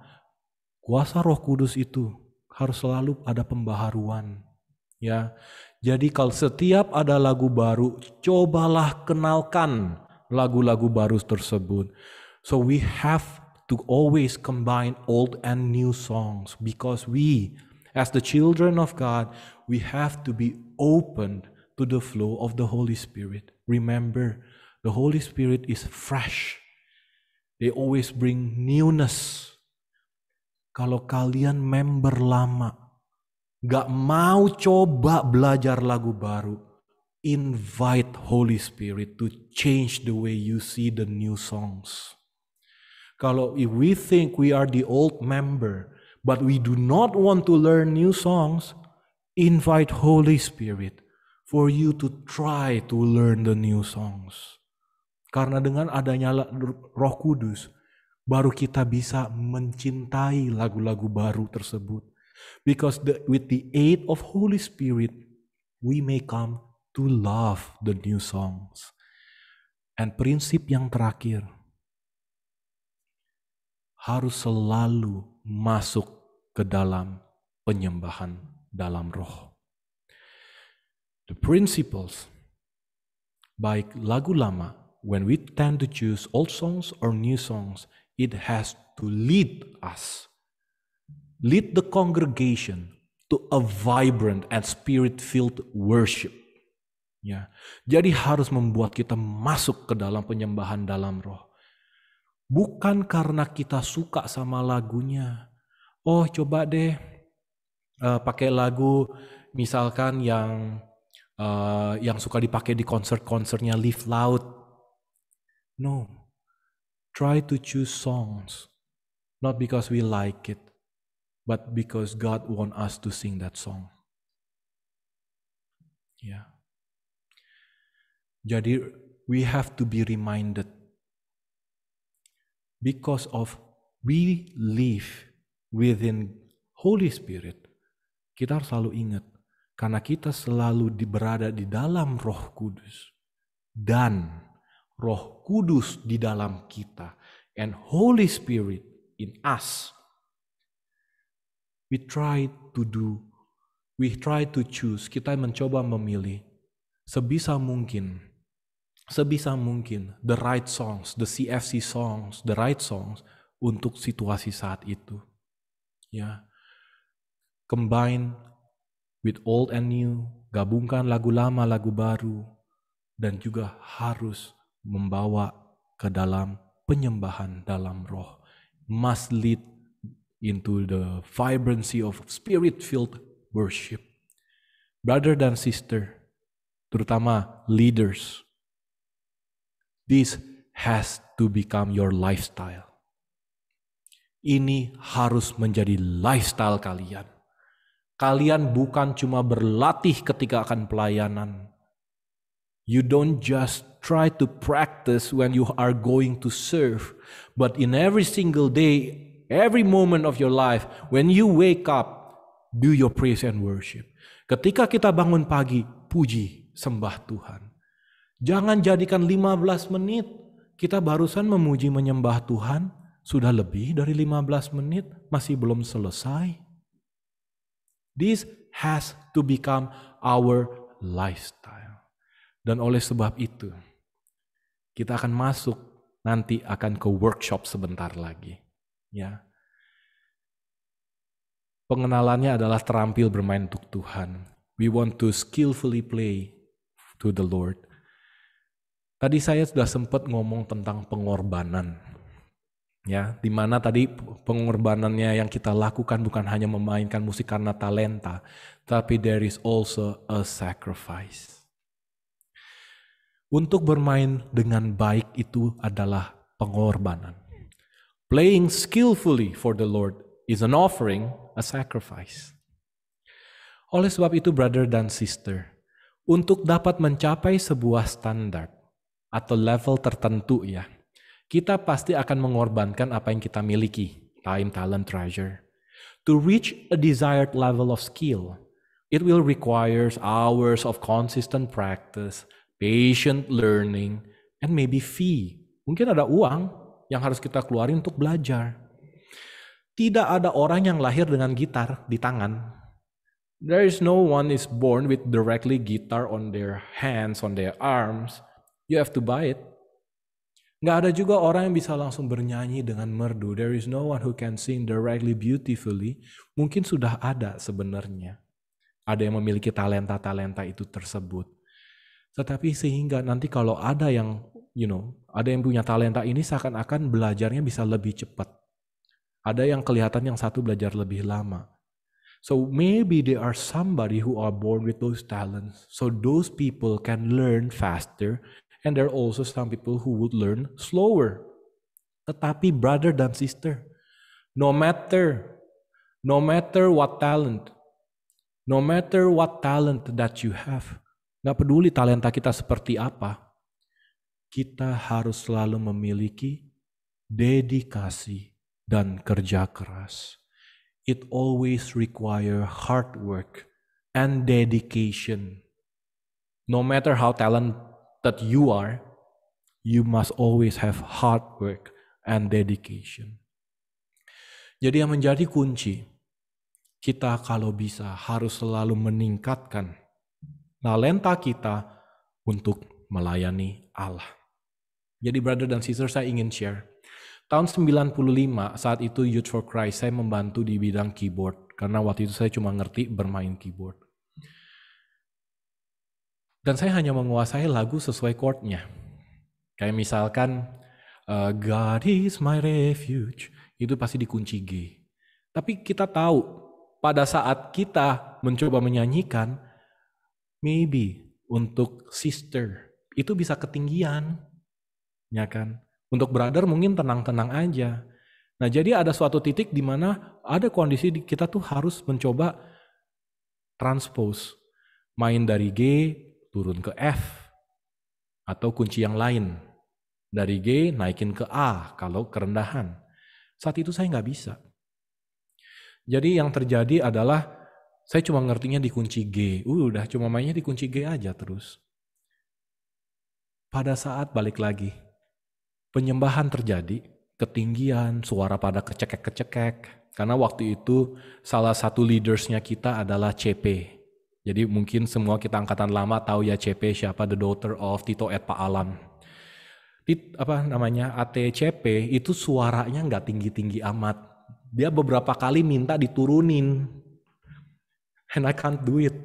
Kuasa Roh Kudus itu harus selalu ada pembaharuan. Ya. Jadi kalau setiap ada lagu baru, cobalah kenalkan lagu-lagu baru tersebut. So we have to always combine old and new songs because we, as the children of God, we have to be open to the flow of the Holy Spirit. Remember, the Holy Spirit is fresh. They always bring newness. Kalau kalian member lama, gak mau coba belajar lagu baru, invite Holy Spirit to change the way you see the new songs. Kalau if we think we are the old member, but we do not want to learn new songs, invite Holy Spirit for you to try to learn the new songs. Karena dengan adanya Roh Kudus, baru kita bisa mencintai lagu-lagu baru tersebut. Because with the aid of Holy Spirit, we may come to love the new songs. And prinsip yang terakhir, harus selalu masuk ke dalam penyembahan dalam roh. The principles, baik lagu lama, when we tend to choose old songs or new songs, it has to lead us, lead the congregation to a vibrant and spirit-filled worship. Ya, jadi harus membuat kita masuk ke dalam penyembahan dalam roh. Bukan karena kita suka sama lagunya. Oh, coba deh pakai lagu misalkan yang suka dipakai di konser-konsernya Live Loud. No. Try to choose songs not because we like it, but because God want us to sing that song. Yeah. Jadi we have to be reminded because of we live within Holy Spirit. Kita harus selalu ingat karena kita selalu berada di dalam Roh Kudus dan Roh Kudus di dalam kita and Holy Spirit in us. We try to choose, kita mencoba memilih sebisa mungkin the right songs, the CFC songs, the right songs untuk situasi saat itu. Ya. Combine with old and new, gabungkan lagu lama, lagu baru, dan juga harus membawa ke dalam penyembahan dalam roh. Must lead into the vibrancy of spirit-filled worship. Brother dan sister, terutama leaders, this has to become your lifestyle. Ini harus menjadi lifestyle kalian. Kalian bukan cuma berlatih ketika akan pelayanan. You don't just try to practice when you are going to serve, but in every single day, every moment of your life, when you wake up, do your praise and worship. Ketika kita bangun pagi, puji, sembah Tuhan. Jangan jadikan 15 menit. Kita barusan memuji menyembah Tuhan, sudah lebih dari 15 menit, masih belum selesai. This has to become our lifestyle. Dan oleh sebab itu, kita akan masuk nanti akan ke workshop sebentar lagi. Ya. Pengenalannya adalah terampil bermain untuk Tuhan. We want to skillfully play to the Lord. Tadi saya sudah sempat ngomong tentang pengorbanan. Ya, di mana tadi pengorbanannya yang kita lakukan bukan hanya memainkan musik karena talenta, tapi there is also a sacrifice. Untuk bermain dengan baik itu adalah pengorbanan. Playing skillfully for the Lord is an offering, a sacrifice. Oleh sebab itu, brother dan sister, untuk dapat mencapai sebuah standar atau level tertentu ya, kita pasti akan mengorbankan apa yang kita miliki, time, talent, treasure. To reach a desired level of skill, it will require hours of consistent practice, patient learning, and maybe fee. Mungkin ada uang yang harus kita keluarin untuk belajar. Tidak ada orang yang lahir dengan gitar di tangan. There is no one is born with directly guitar on their hands, on their arms. You have to buy it. Nggak ada juga orang yang bisa langsung bernyanyi dengan merdu. There is no one who can sing directly beautifully. Mungkin sudah ada sebenarnya. Ada yang memiliki talenta-talenta itu tersebut. Tetapi sehingga nanti kalau ada yang, ada yang punya talenta ini seakan-akan belajarnya bisa lebih cepat. Ada yang kelihatan yang satu belajar lebih lama. So maybe there are somebody who are born with those talents. So those people can learn faster. And there are also some people who would learn slower. Tetapi brother dan sister, no matter what talent that you have, gak peduli talenta kita seperti apa, kita harus selalu memiliki dedikasi dan kerja keras. It always require hard work and dedication. No matter how talented that you are, you must always have hard work and dedication. Jadi yang menjadi kunci, kita kalau bisa harus selalu meningkatkan talenta kita untuk melayani Allah. Jadi brother dan sister, saya ingin share. Tahun 95 saat itu Youth for Christ, saya membantu di bidang keyboard. Karena waktu itu saya cuma ngerti bermain keyboard. Dan saya hanya menguasai lagu sesuai chordnya. Kayak misalkan, God is my refuge, itu pasti dikunci G. Tapi kita tahu, pada saat kita mencoba menyanyikan, maybe untuk sister, itu bisa ketinggian. Ya kan? Untuk brother mungkin tenang-tenang aja. Nah jadi ada suatu titik di mana ada kondisi kita tuh harus mencoba transpose. Main dari G, turun ke F, atau kunci yang lain. Dari G naikin ke A kalau kerendahan. Saat itu saya nggak bisa. Jadi yang terjadi adalah saya cuma ngertinya di kunci G. Udah cuma mainnya di kunci G aja terus. Pada saat balik lagi, penyembahan terjadi, ketinggian, suara pada kecekek-kecekek. Karena waktu itu salah satu leadersnya kita adalah CP. Jadi mungkin semua kita angkatan lama tahu ya CP siapa, the daughter of Tito et Pak Alam. ATCP itu suaranya nggak tinggi-tinggi amat. Dia beberapa kali minta diturunin. And I can't do it.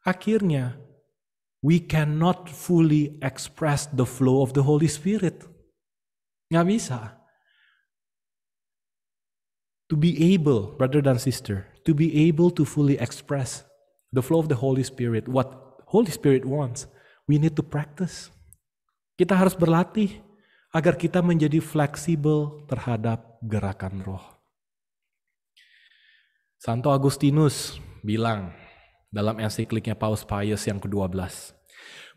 Akhirnya, we cannot fully express the flow of the Holy Spirit. Nggak bisa. To be able, brother dan sister, to be able to fully express the flow of the Holy Spirit, what Holy Spirit wants, we need to practice. Kita harus berlatih agar kita menjadi fleksibel terhadap gerakan roh. Santo Agustinus bilang dalam ensikliknya Paus Pius yang ke-12,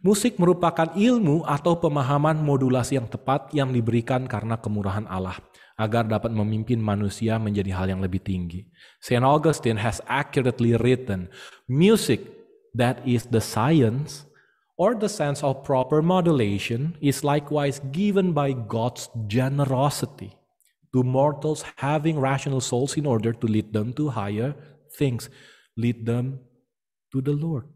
musik merupakan ilmu atau pemahaman modulasi yang tepat yang diberikan karena kemurahan Allah, agar dapat memimpin manusia menjadi hal yang lebih tinggi. Saint Augustine has accurately written, music that is the science or the sense of proper modulation is likewise given by God's generosity to mortals having rational souls in order to lead them to higher things lead them to the Lord.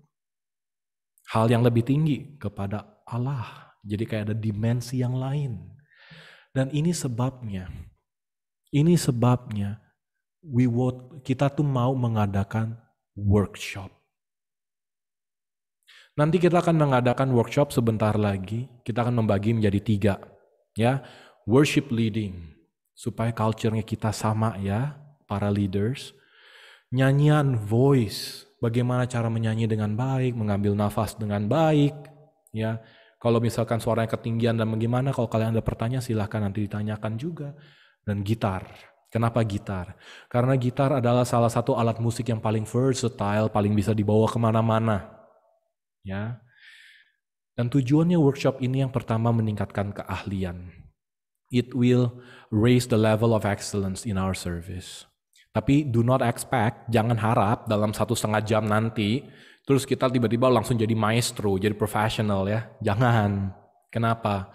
Hal yang lebih tinggi kepada Allah. Jadi kayak ada dimensi yang lain. Dan ini sebabnya kita tuh mau mengadakan workshop. Nanti kita akan mengadakan workshop sebentar lagi. Kita akan membagi menjadi 3. Ya, worship leading. Supaya culture-nya kita sama ya, para leaders. Nyanyian voice. Bagaimana cara menyanyi dengan baik, mengambil nafas dengan baik. Ya, kalau misalkan suaranya ketinggian dan bagaimana, kalau kalian ada pertanyaan silahkan nanti ditanyakan juga. Dan gitar. Kenapa gitar? Karena gitar adalah salah satu alat musik yang paling versatile, paling bisa dibawa kemana-mana. Ya. Dan tujuannya workshop ini yang pertama meningkatkan keahlian. It will raise the level of excellence in our service. Tapi do not expect, jangan harap dalam 1,5 jam nanti, terus kita tiba-tiba langsung jadi maestro, jadi profesional ya. Jangan. Kenapa?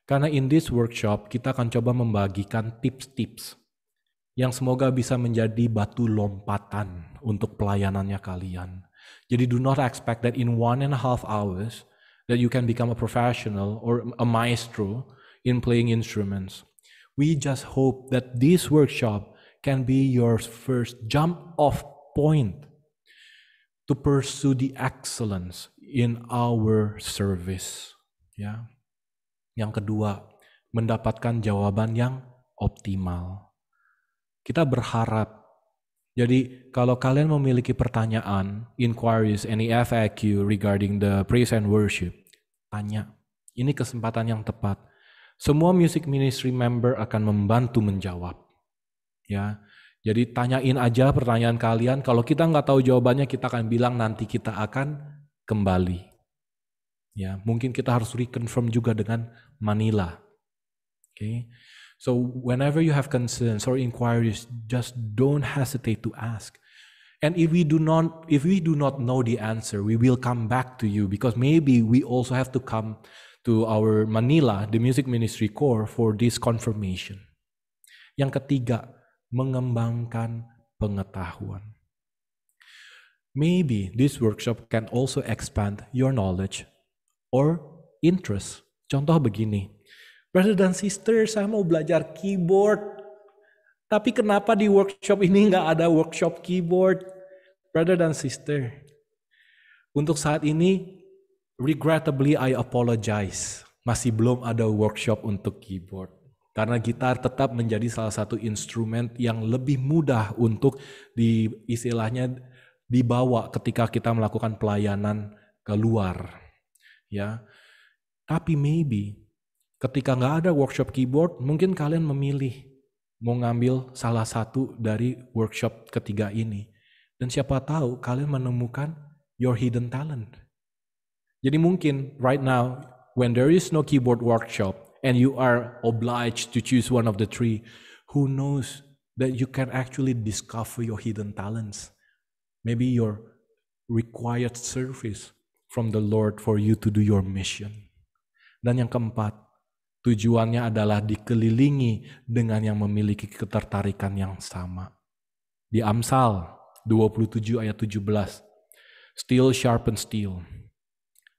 Karena in this workshop kita akan coba membagikan tips-tips yang semoga bisa menjadi batu lompatan untuk pelayanannya kalian. Jadi do not expect that in 1.5 hours that you can become a professional or a maestro in playing instruments. We just hope that this workshop can be your first jump off point to pursue the excellence in our service. Ya. Yang kedua, mendapatkan jawaban yang optimal. Kita berharap, jadi kalau kalian memiliki pertanyaan, inquiries, any FAQ regarding the praise and worship, tanya. Ini kesempatan yang tepat. Semua music ministry member akan membantu menjawab. Ya, jadi tanyain aja pertanyaan kalian. Kalau kita nggak tahu jawabannya, kita akan bilang nanti kita akan kembali. Ya, mungkin kita harus reconfirm juga dengan Manila. Okay, so whenever you have concerns or inquiries, just don't hesitate to ask. And if we do not know the answer, we will come back to you because maybe we also have to come to our Manila, the music ministry core, for this confirmation. Yang ketiga, mengembangkan pengetahuan. Maybe this workshop can also expand your knowledge or interest. Contoh begini, brother dan sister, saya mau belajar keyboard, tapi kenapa di workshop ini nggak ada workshop keyboard? Brother dan sister, untuk saat ini, regrettably I apologize, masih belum ada workshop untuk keyboard. Karena gitar tetap menjadi salah satu instrumen yang lebih mudah untuk istilahnya dibawa ketika kita melakukan pelayanan keluar. Ya, tapi maybe ketika nggak ada workshop keyboard, mungkin kalian memilih mau ngambil salah satu dari workshop ketiga ini. Dan siapa tahu kalian menemukan your hidden talent. Jadi mungkin right now when there is no keyboard workshop, and you are obliged to choose one of the 3, who knows that you can actually discover your hidden talents. Maybe your required service from the Lord for you to do your mission. Dan yang keempat, tujuannya adalah dikelilingi dengan yang memiliki ketertarikan yang sama. Di Amsal 27 ayat 17, steel sharpens steel.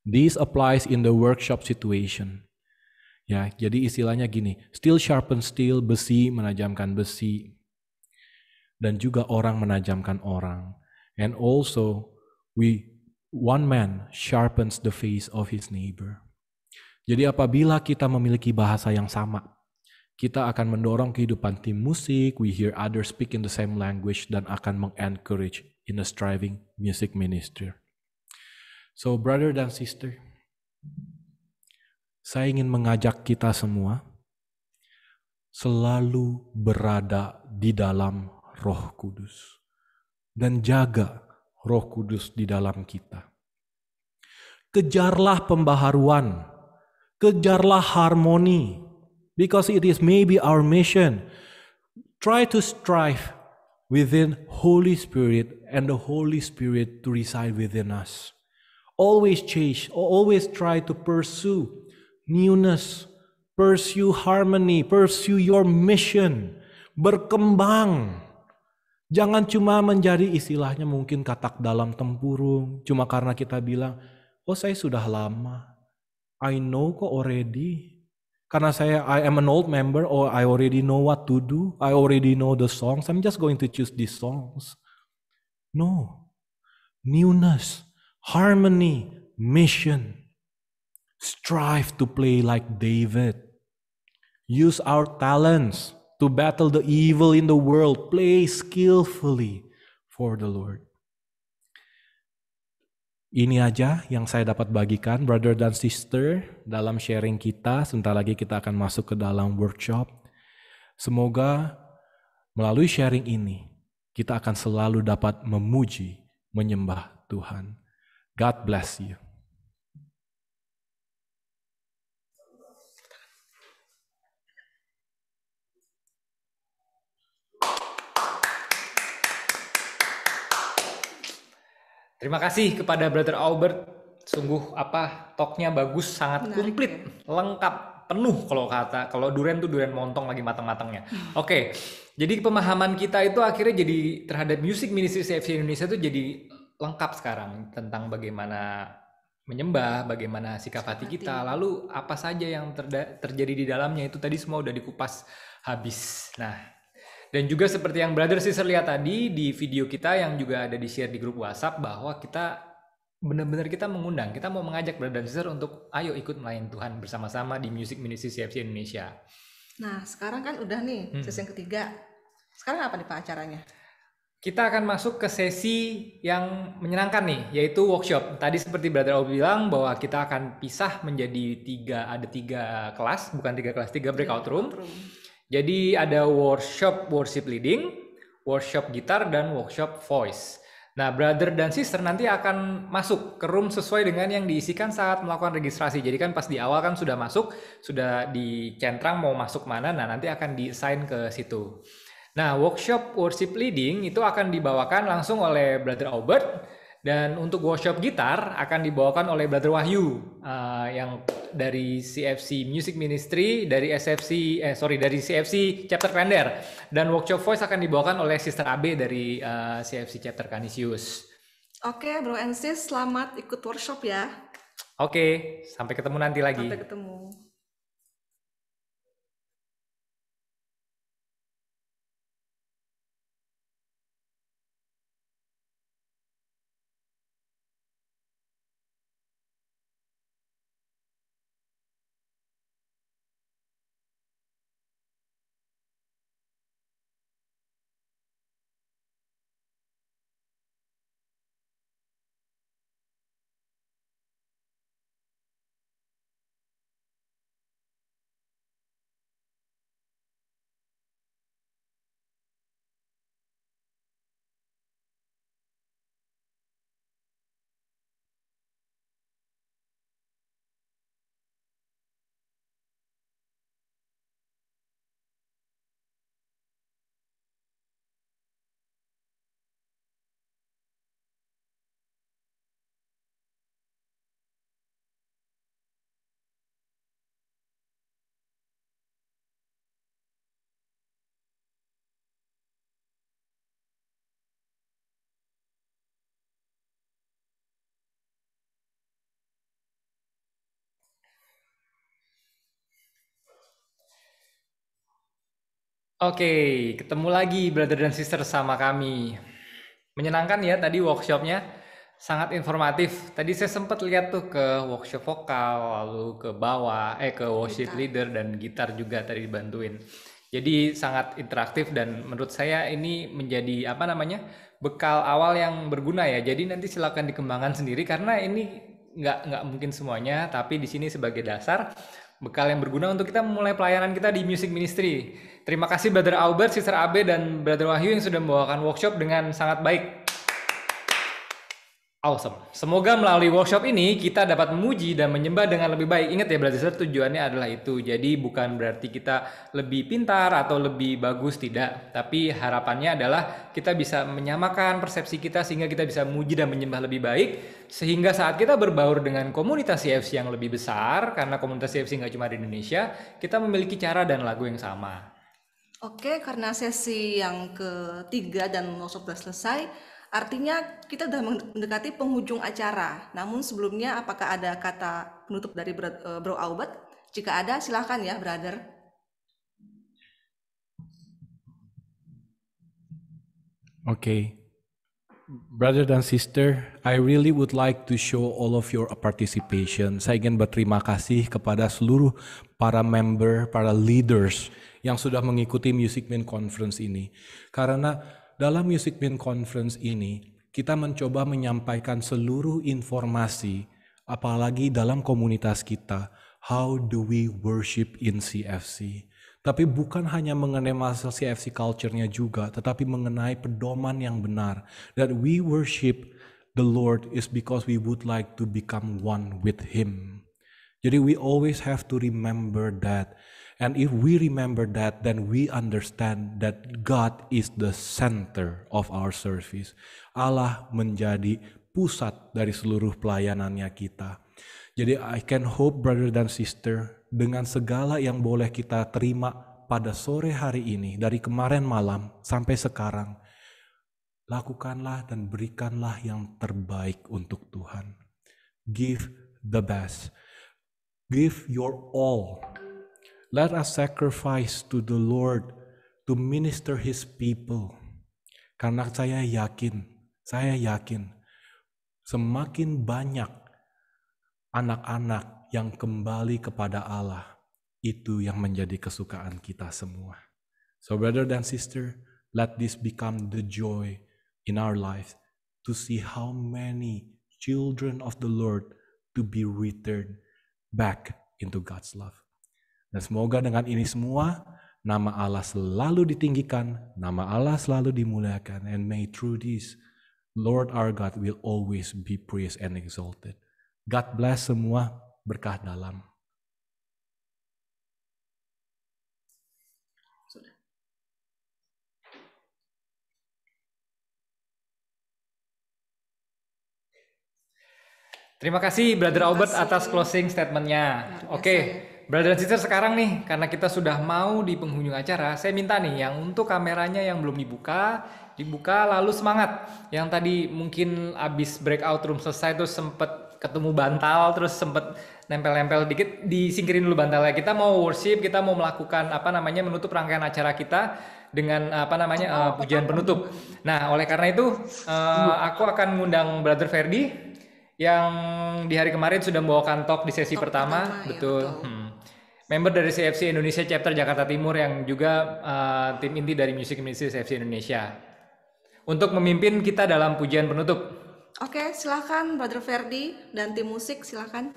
This applies in the workshop situation. Ya, jadi istilahnya gini, steel sharpens steel, besi menajamkan besi, dan juga orang menajamkan orang. And also, one man sharpens the face of his neighbor. Jadi apabila kita memiliki bahasa yang sama, kita akan mendorong kehidupan tim musik, we hear others speak in the same language, dan akan mengencourage in a striving music ministry. So brother dan sister, saya ingin mengajak kita semua selalu berada di dalam Roh Kudus dan jaga Roh Kudus di dalam kita. Kejarlah pembaharuan, kejarlah harmoni, because it is maybe our mission. Try to strive within Holy Spirit and the Holy Spirit to reside within us. Always change, always try to pursue newness, pursue harmony, pursue your mission, berkembang. Jangan cuma menjadi istilahnya mungkin katak dalam tempurung. Cuma karena kita bilang, oh saya sudah lama. I know kok already. Karena I am an old member, or I already know what to do. I already know the songs. I'm just going to choose these songs. No. Newness, harmony, mission. Strive to play like David. Use our talents to battle the evil in the world. Play skillfully for the Lord. Ini aja yang saya dapat bagikan, brother dan sister, dalam sharing kita. Sebentar lagi kita akan masuk ke dalam workshop. Semoga melalui sharing ini, kita akan selalu dapat memuji, menyembah Tuhan. God bless you. Terima kasih kepada Brother Albert. Sungguh talknya bagus, sangat Menarik, komplit, lengkap, penuh kalau durian tuh durian montong lagi matang-matangnya. Oke. Jadi pemahaman kita itu akhirnya jadi terhadap Music Ministry CFC Indonesia itu jadi lengkap sekarang tentang bagaimana menyembah, bagaimana sikap hati kita, lalu apa saja yang terjadi di dalamnya itu tadi semua udah dikupas habis. Nah, dan juga seperti yang brother sister lihat tadi di video kita yang juga ada di share di grup WhatsApp, bahwa kita benar-benar kita mengundang, kita mau mengajak brother dan sister untuk ayo ikut melayani Tuhan bersama-sama di Music Ministry CFC Indonesia. Nah, sekarang kan udah nih sesi yang ketiga. Sekarang apa nih Pak acaranya? Kita akan masuk ke sesi yang menyenangkan nih, yaitu workshop. Tadi seperti Brother Obi bilang bahwa kita akan pisah menjadi tiga kelas, bukan 3 kelas, 3 breakout room. Jadi ada workshop worship leading, workshop gitar, dan workshop voice. Nah, brother dan sister nanti akan masuk ke room sesuai dengan yang diisikan saat melakukan registrasi. Jadi kan pas di awal kan sudah masuk, sudah dicentrang mau masuk mana, nah nanti akan di-assign ke situ. Nah, workshop worship leading itu akan dibawakan langsung oleh Brother Albert, dan untuk workshop gitar akan dibawakan oleh Brother Wahyu yang dari CFC Music Ministry, dari CFC Chapter Klender, dan workshop voice akan dibawakan oleh Sister Abe dari CFC Chapter Canisius. Oke, bro and sis, selamat ikut workshop ya. Oke, sampai ketemu nanti lagi. Sampai ketemu. Oke, ketemu lagi brother dan sister sama kami. Menyenangkan ya tadi workshopnya, sangat informatif. Tadi saya sempat lihat tuh ke workshop vokal, lalu ke bawah, ke worship leader dan gitar juga tadi dibantuin. Jadi sangat interaktif dan menurut saya ini menjadi bekal awal yang berguna ya. Jadi nanti silakan dikembangkan sendiri karena ini nggak mungkin semuanya, tapi di sini sebagai dasar bekal yang berguna untuk kita memulai pelayanan kita di Music Ministry. Terima kasih Brother Albert, Sister Abe, dan Brother Wahyu yang sudah membawakan workshop dengan sangat baik. Awesome. Semoga melalui workshop ini kita dapat memuji dan menyembah dengan lebih baik. Ingat ya brother, tujuannya adalah itu. Jadi bukan berarti kita lebih pintar atau lebih bagus, tidak. Tapi harapannya adalah kita bisa menyamakan persepsi kita sehingga kita bisa memuji dan menyembah lebih baik. Sehingga saat kita berbaur dengan komunitas CFC yang lebih besar, karena komunitas CFC nggak cuma di Indonesia, kita memiliki cara dan lagu yang sama. Oke, karena sesi yang ketiga dan workshop sudah selesai, artinya kita sudah mendekati penghujung acara. Namun sebelumnya, apakah ada kata penutup dari Bro Albert? Jika ada, silakan ya, brother. Okay. Brother dan sister, I really would like to show all of your participation. Saya ingin berterima kasih kepada seluruh para member, para leaders yang sudah mengikuti Music Man Conference ini. Karena dalam Music Man Conference ini, kita mencoba menyampaikan seluruh informasi, apalagi dalam komunitas kita, how do we worship in CFC. Tapi bukan hanya mengenai masalah CFC culture-nya juga, tetapi mengenai pedoman yang benar. That we worship the Lord is because we would like to become one with Him. Jadi we always have to remember that. And if we remember that, then we understand that God is the center of our service. Allah menjadi pusat dari seluruh pelayanannya kita. Jadi I can hope brother dan sister, dengan segala yang boleh kita terima pada sore hari ini, dari kemarin malam sampai sekarang, lakukanlah dan berikanlah yang terbaik untuk Tuhan. Give the best. Give your all. Let us sacrifice to the Lord to minister His people. Karena saya yakin, semakin banyak anak-anak yang kembali kepada Allah, itu yang menjadi kesukaan kita semua. So brother and sister, let this become the joy in our lives to see how many children of the Lord to be returned back into God's love. Dan semoga dengan ini semua, nama Allah selalu ditinggikan, nama Allah selalu dimuliakan, and may through this, Lord our God will always be praised and exalted. God bless semua, berkah dalam. Terima kasih Brother Albert atas closing statement-nya. Oke, Brother dan Sister, sekarang nih, karena kita sudah mau di penghujung acara, saya minta nih yang untuk kameranya yang belum dibuka lalu semangat. Yang tadi mungkin abis breakout room selesai terus sempet ketemu bantal, terus sempet nempel-nempel dikit, disingkirin dulu bantalnya. Kita mau worship, kita mau melakukan menutup rangkaian acara kita dengan pujian penutup. Nah, oleh karena itu aku akan mengundang Brother Ferdi yang di hari kemarin sudah membawakan talk di sesi pertama, betul. Member dari CFC Indonesia Chapter Jakarta Timur yang juga tim inti dari Music Ministry CFC Indonesia untuk memimpin kita dalam pujian penutup. Oke, silakan Brother Ferdi dan tim musik, silakan.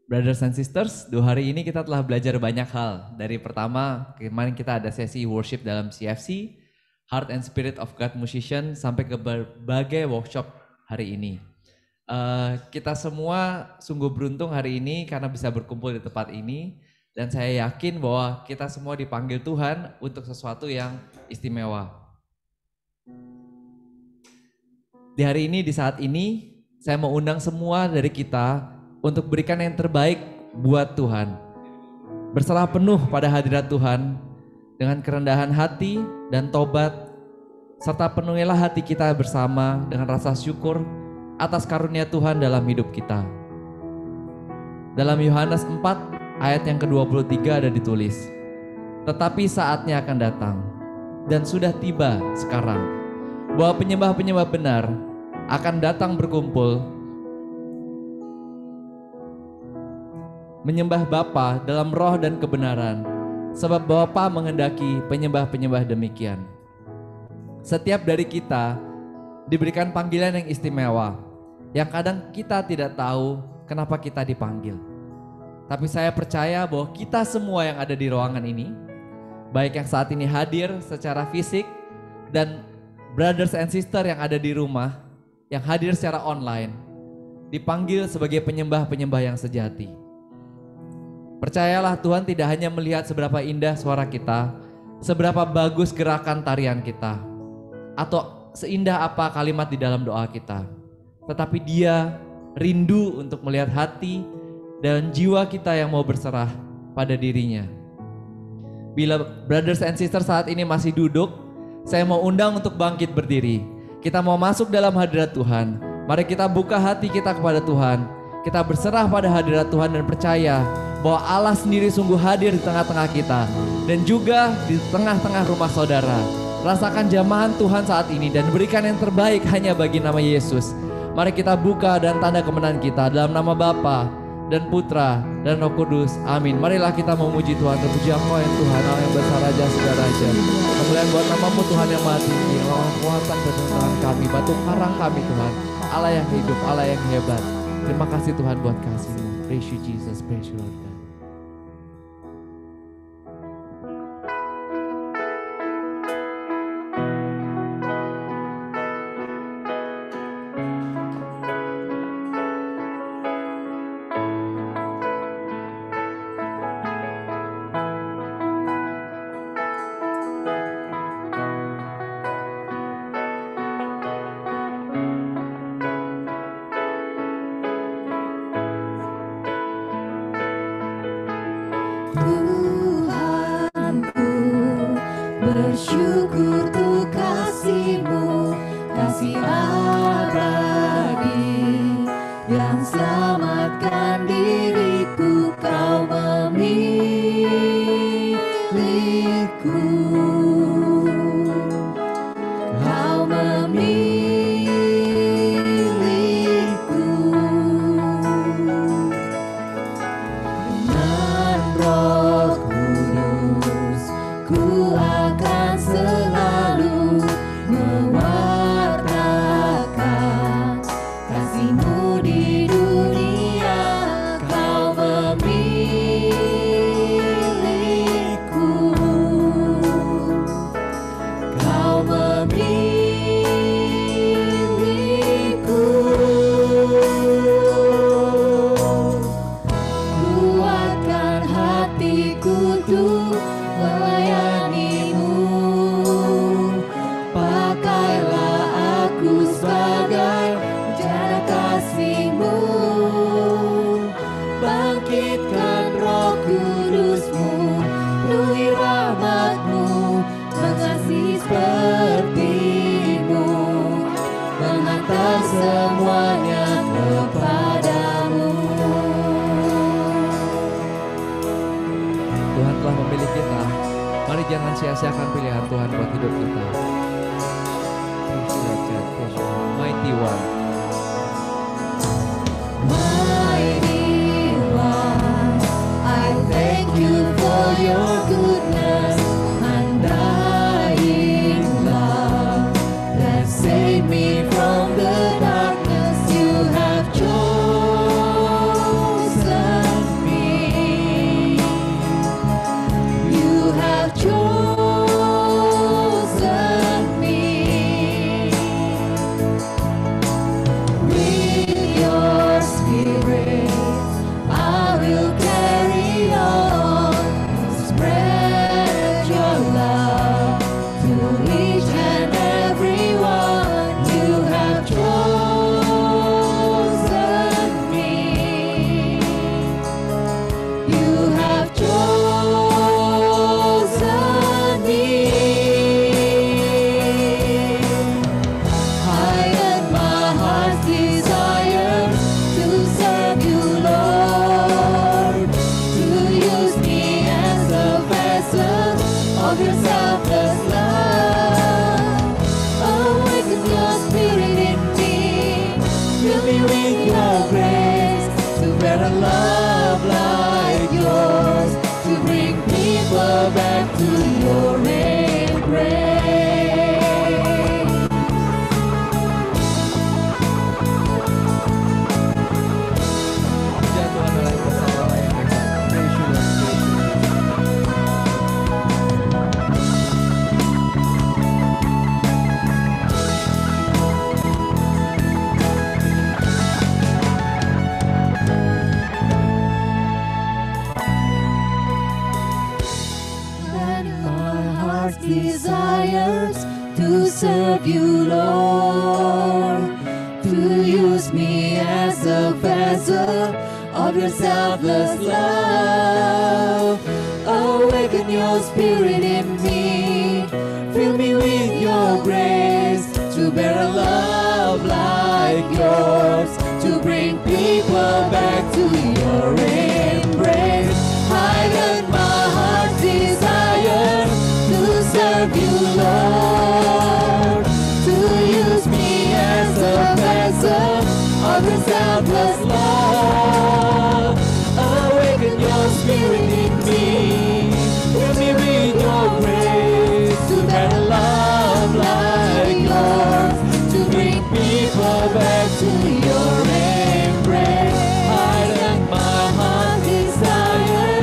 Brothers and Sisters, 2 hari ini kita telah belajar banyak hal. Dari pertama, kemarin kita ada sesi worship dalam CFC, Heart and Spirit of God Musician, sampai ke berbagai workshop hari ini. Kita semua sungguh beruntung hari ini karena bisa berkumpul di tempat ini. Dan saya yakin bahwa kita semua dipanggil Tuhan untuk sesuatu yang istimewa. Di hari ini, di saat ini, saya mau undang semua dari kita untuk berikan yang terbaik buat Tuhan. Berserah penuh pada hadirat Tuhan dengan kerendahan hati dan tobat, serta penuhilah hati kita bersama dengan rasa syukur atas karunia Tuhan dalam hidup kita. Dalam Yohanes 4 ayat yang ke-23 ada ditulis, tetapi saatnya akan datang dan sudah tiba sekarang bahwa penyembah-penyembah benar akan datang berkumpul menyembah Bapa dalam roh dan kebenaran, sebab Bapa menghendaki penyembah-penyembah demikian. Setiap dari kita diberikan panggilan yang istimewa, yang kadang kita tidak tahu kenapa kita dipanggil. Tapi saya percaya bahwa kita semua yang ada di ruangan ini, baik yang saat ini hadir secara fisik dan brothers and sister yang ada di rumah, yang hadir secara online, dipanggil sebagai penyembah-penyembah yang sejati. Percayalah, Tuhan tidak hanya melihat seberapa indah suara kita, seberapa bagus gerakan tarian kita, atau seindah apa kalimat di dalam doa kita. Tetapi Dia rindu untuk melihat hati dan jiwa kita yang mau berserah pada dirinya. Bila brothers and sisters saat ini masih duduk, saya mau undang untuk bangkit berdiri. Kita mau masuk dalam hadirat Tuhan. Mari kita buka hati kita kepada Tuhan. Kita berserah pada hadirat Tuhan dan percaya bahwa Allah sendiri sungguh hadir di tengah-tengah kita. Dan juga di tengah-tengah rumah saudara. Rasakan jamahan Tuhan saat ini dan berikan yang terbaik hanya bagi nama Yesus. Mari kita buka dan tanda kemenangan kita dalam nama Bapa dan Putra dan Roh Kudus. Amin. Marilah kita memuji Tuhan. Terpuji Engkau ya Tuhan, Allah yang besar raja segala raja. Kemuliaan buat nama-Mu Tuhan yang maha tinggi. Allah kuatan ketenangan kami, batu karang kami Tuhan. Allah yang hidup, Allah yang hebat. Terima kasih Tuhan buat kasih-Mu. Praise you Jesus, praise you Lord God. Tuhanku, bersyukur untuk kasih-Mu, kasih abadi yang selamatkan diriku. Kau memilihku, Kau memilihku. Dengan Roh Kudus ku akan selalu mewartakan kasih-Mu di dunia. Kau memilihku, Kau memilihku. Kuatkan hatiku untuk melayani-Mu. Pakailah aku sebagai bendera kasih-Mu. Bangkitkan Roh Kudus-Mu, penuhi rahmat-Mu, mengasihi seperti-Mu, menghantar semuanya kepada-Mu. Tuhan telah memilih kita. Mari jangan sia-siakan pilihan Tuhan buat hidup kita. Praise you, Lord God. Praise you, Lord. Mighty One. Mighty One, I thank you for your goodness, undying love that saved me from the darkness. You have chosen me. You have chosen me. With your spirit serve you, Lord, to use me as a vessel of your selfless love. Awaken your spirit in me, fill me with your grace, to bear a love like yours, to bring people back to your embrace. Heighten my heart's desire to serve you, Lord, to use me as a vessel of your selfless love. Awaken your spirit in me, fill me with your grace, to bear a love like yours, to bring people back to your embrace. Heighten my heart's desire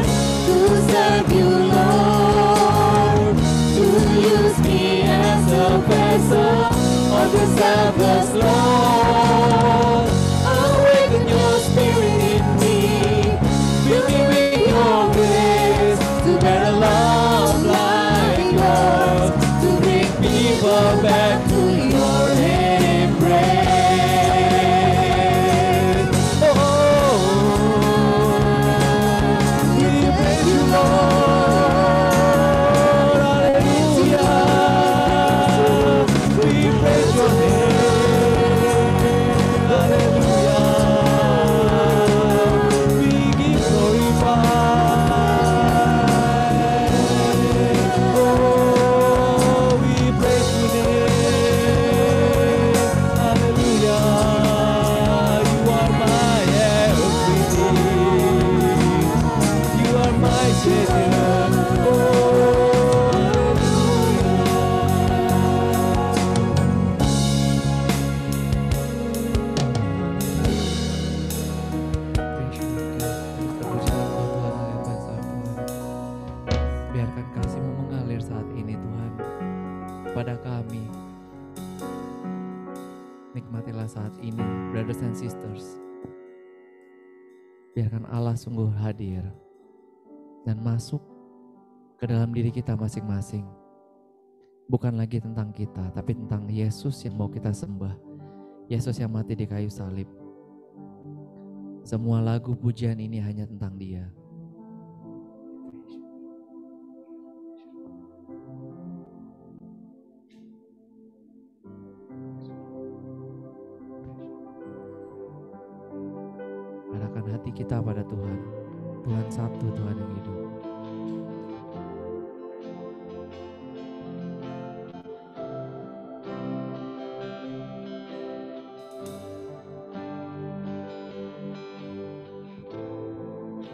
to serve you, Lord, to use me as a vessel of your selfless love. Awaken your spirit in me, fill me with your grace, to bear a love like yours, to bring people back to your embrace. Oh, we praise you, Lord. Hallelujah. We praise your name. Hallelujah. We give glory. Oh, we praise your name. Hallelujah. You are my everything. You are my Savior. Oh, biarkan kasih-Mu mengalir saat ini, Tuhan, kepada kami. Nikmatilah saat ini, brothers and sisters. Biarkan Allah sungguh hadir dan masuk ke dalam diri kita masing-masing. Bukan lagi tentang kita, tapi tentang Yesus yang mau kita sembah. Yesus yang mati di kayu salib. Semua lagu pujian ini hanya tentang Dia. Arahkan hati kita pada Tuhan. Tuhan satu, Tuhan yang hidup.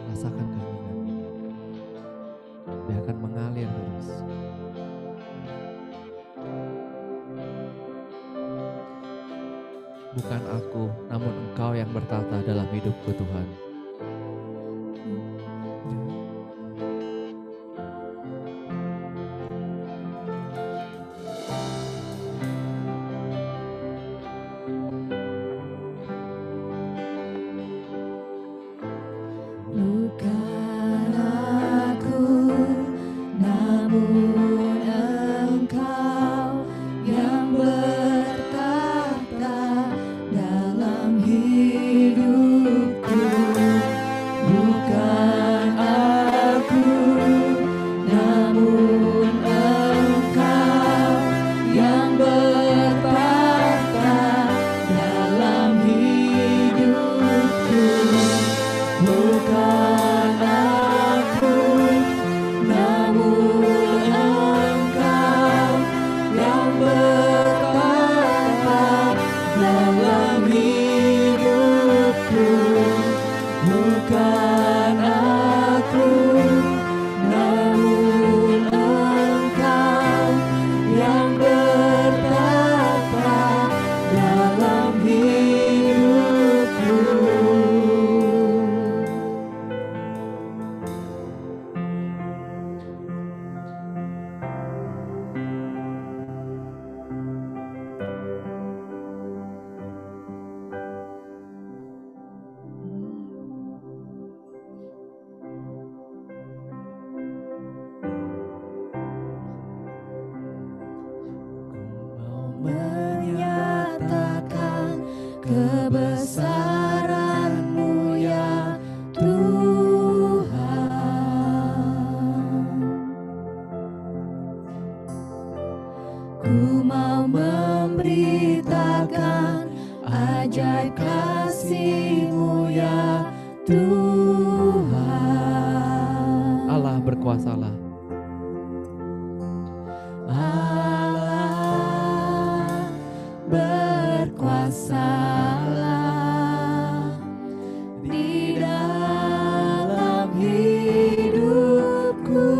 Rasakan keheningan ini. Biarkan mengalir terus. Bukan aku, namun Engkau yang bertata dalam hidupku, Tuhan. Bukan aku, namun Engkau yang bertata dalam hidupku. menyatakan kebesaran-Mu ya Tuhan. Ku mau memberitakan ajaib kasih-Mu ya Tuhan. Allah berkuasalah. Allah berkuasalah di dalam hidupku.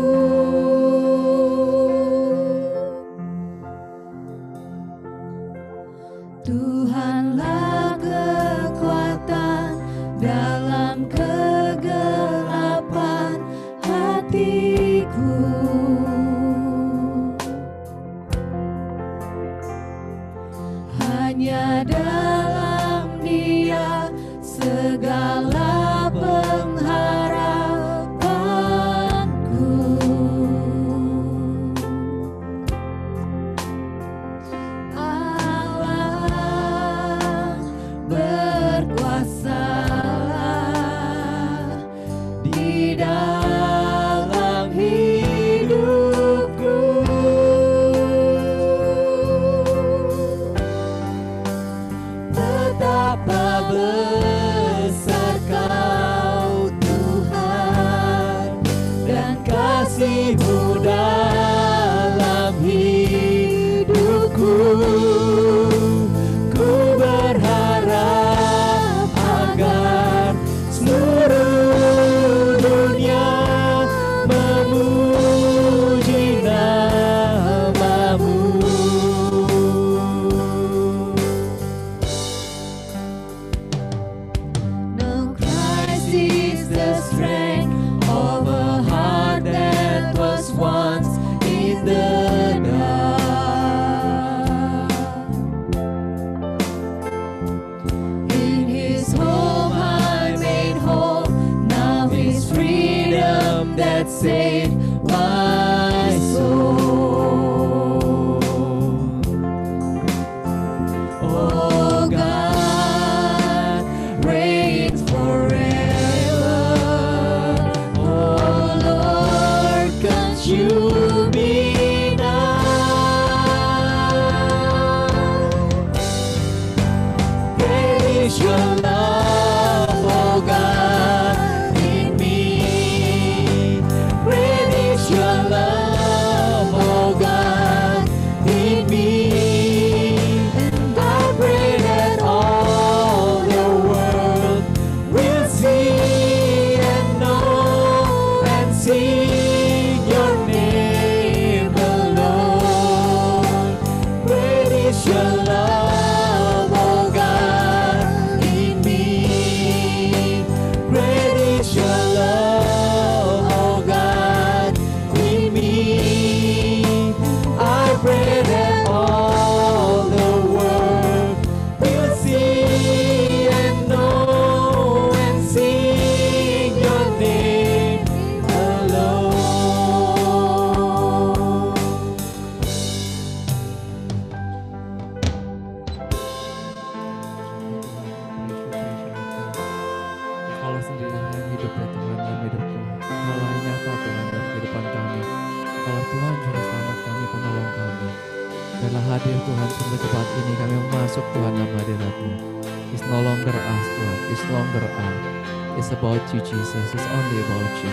Tuhanlah kekuatan dalam kegelapan hatiku. Hanya dalam Dia segala pengharapanku. Allah berkuasalah di dalam hidupku. Betapa besar Kau Tuhan, dan kasih-Mu dalam hidupku. Ku berharap agar seluruh dunia memuji nama-Mu. No, Christ is the strength of a heart that was once in the dark. In His home I made whole. Now His freedom that saved my soul. Oh God, reigns forever. Oh Lord, consume me now. Great is Your love, oh God, in me. Great is Your love, oh God, in me. And I pray that all the world will see and know and sing Your name alone. Great is Your love, oh God, in me. Great is Your love, oh God, in me. I pray that all the world will see and know and sing Your name alone. Kalau sendiri yang hidup ya Tuhan dalam hidupku. Kaulah yang nyata Tuhan dalam kehidupan kami. Kaulah Tuhan juru selamat kami, penolong kami. Biarlah hadir Tuhan sampai tempat ini kami masuk Tuhan dalam hadirat-Mu. It's no longer us Tuhan, it's no longer us. It's about You Jesus, it's only about You.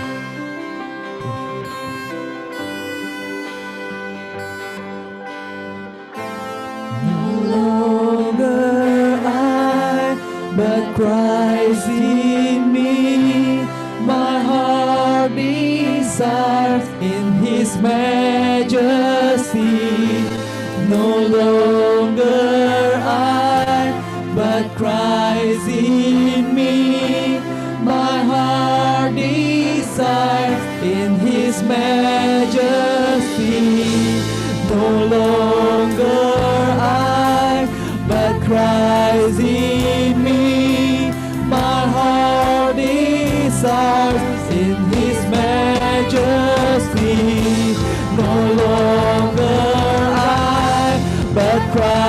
No longer I, but Christ in me. My heart desires in His majesty. No longer I, but Christ in me. My heart desires in His majesty. No longer I, but Christ in me. My heart desires in His majesty. No longer I, but Christ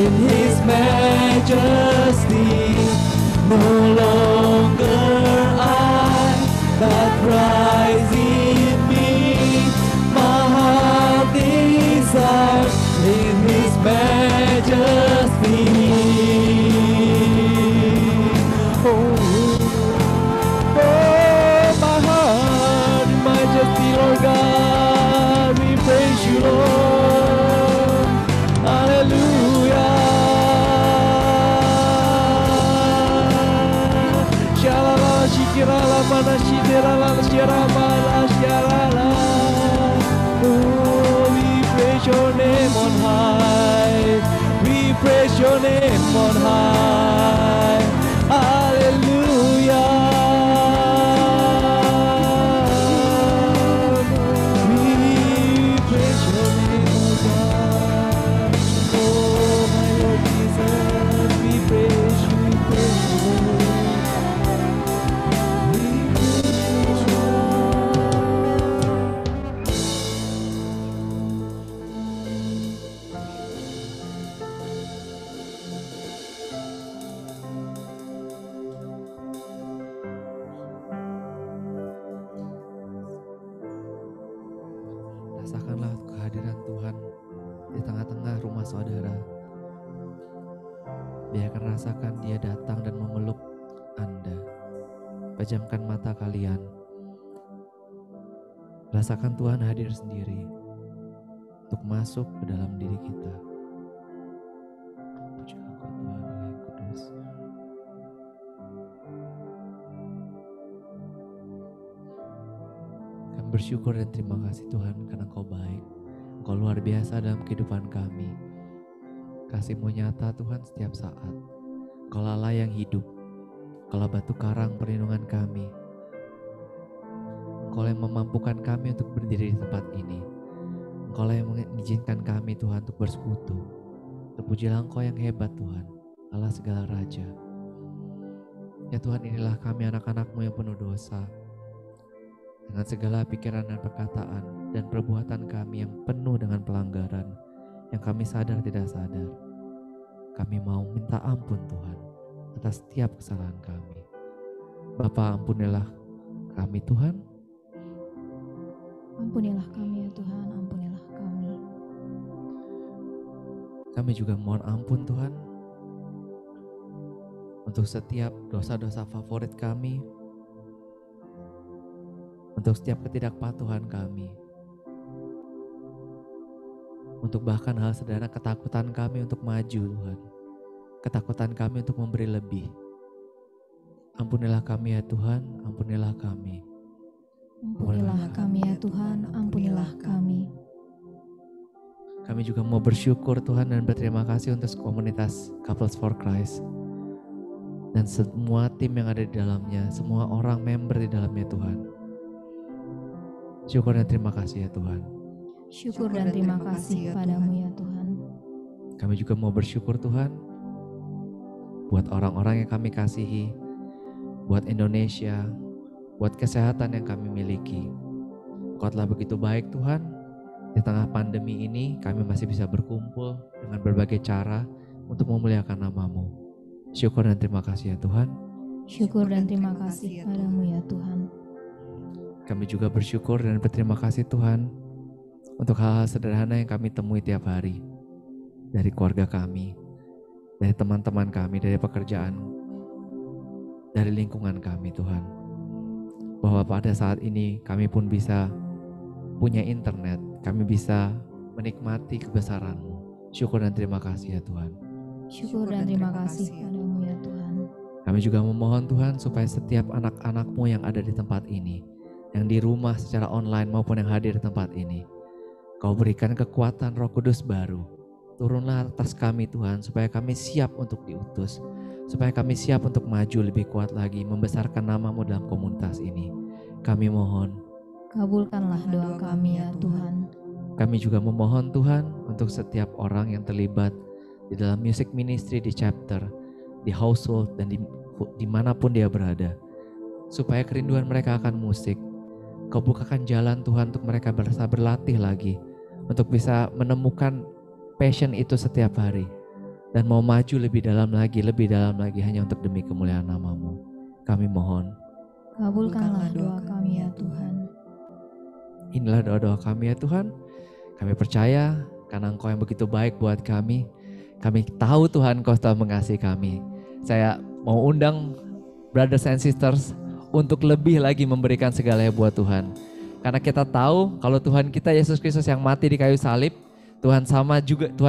in His majesty. No longer I, but Christ in me. My heart desires in His majesty. Oh, my heart in majesty, Lord God, we praise you, Lord. Hallelujah. Shalala, shikirala, mana, shiderala, shiramala, shalala. Oh, we praise your name on high. We praise your name on high. Hallelujah. We praise your name, oh God. Oh, my Lord Jesus, we praise you, we praise you, Lord. We praise you, Rasakanlah kehadiran Tuhan di tengah-tengah rumah saudara. Biarkan rasakan Dia datang dan memeluk Anda. Pejamkan mata kalian. Rasakan Tuhan hadir sendiri untuk masuk ke dalam diri kita. Puji Engkau Tuhan Allah yang kudus. Kami bersyukur dan terima kasih Tuhan karena Engkau baik. Engkau luar biasa dalam kehidupan kami. Kasih-Mu nyata Tuhan setiap saat. Engkau Allah yang hidup. Engkau batu karang perlindungan kami. Engkau yang memampukan kami untuk berdiri di tempat ini. Engkau yang mengizinkan kami Tuhan untuk bersekutu. Terpujilah Engkau yang hebat Tuhan, Allah segala raja. Ya Tuhan, inilah kami anak-anak-Mu yang penuh dosa. Dengan segala pikiran dan perkataan dan perbuatan kami yang penuh dengan pelanggaran, yang kami sadar tidak sadar. Kami mau minta ampun Tuhan atas setiap kesalahan kami. Bapa, ampunilah kami Tuhan. Ampunilah kami ya Tuhan, ampunilah kami. Kami juga mohon ampun Tuhan untuk setiap dosa-dosa favorit kami, untuk setiap ketidakpatuhan kami, untuk bahkan hal sederhana ketakutan kami untuk maju Tuhan, ketakutan kami untuk memberi lebih. Ampunilah kami ya Tuhan, ampunilah kami. Ampunilah kami ya Tuhan, ampunilah kami. Kami juga mau bersyukur Tuhan dan berterima kasih untuk komunitas Couples for Christ dan semua tim yang ada di dalamnya, semua orang member di dalamnya Tuhan. Syukur dan terima kasih ya Tuhan. Syukur dan terima kasih padamu ya Tuhan. Kami juga mau bersyukur Tuhan buat orang-orang yang kami kasihi, buat Indonesia, buat kesehatan yang kami miliki. Engkau telah begitu baik Tuhan. Di tengah pandemi ini kami masih bisa berkumpul dengan berbagai cara untuk memuliakan nama-Mu. Syukur dan terima kasih ya Tuhan. Syukur dan terima kasih padamu ya Tuhan. Kami juga bersyukur dan berterima kasih Tuhan untuk hal-hal sederhana yang kami temui tiap hari. Dari keluarga kami, dari teman-teman kami, dari pekerjaan, dari lingkungan kami Tuhan. Bahwa pada saat ini kami pun bisa punya internet, kami bisa menikmati kebesaran-Mu. Syukur dan terima kasih ya Tuhan. Syukur dan terima kasih padamu ya Tuhan. Kami juga memohon Tuhan supaya setiap anak-anak-Mu yang ada di tempat ini, yang di rumah secara online maupun yang hadir di tempat ini, Kau berikan kekuatan Roh Kudus baru. Turunlah atas kami Tuhan supaya kami siap untuk diutus, supaya kami siap untuk maju lebih kuat lagi membesarkan nama-Mu dalam komunitas ini. Kami mohon, Kabulkanlah doa kami ya Tuhan. kami juga memohon Tuhan untuk setiap orang yang terlibat di dalam music ministry di chapter, di household dan dimanapun dia berada. Supaya kerinduan mereka akan musik, Kau bukakan jalan Tuhan untuk mereka bisa berlatih lagi, untuk bisa menemukan passion itu setiap hari. dan mau maju lebih dalam lagi hanya untuk demi kemuliaan nama-Mu. Kami mohon, Kabulkanlah doa kami ya Tuhan. inilah doa-doa kami ya Tuhan. Kami percaya karena Engkau yang begitu baik buat kami. Kami tahu Tuhan Engkau telah mengasihi kami. Saya mau undang brothers and sisters untuk lebih lagi memberikan segalanya buat Tuhan. Karena kita tahu kalau Tuhan kita Yesus Kristus yang mati di kayu salib, Tuhan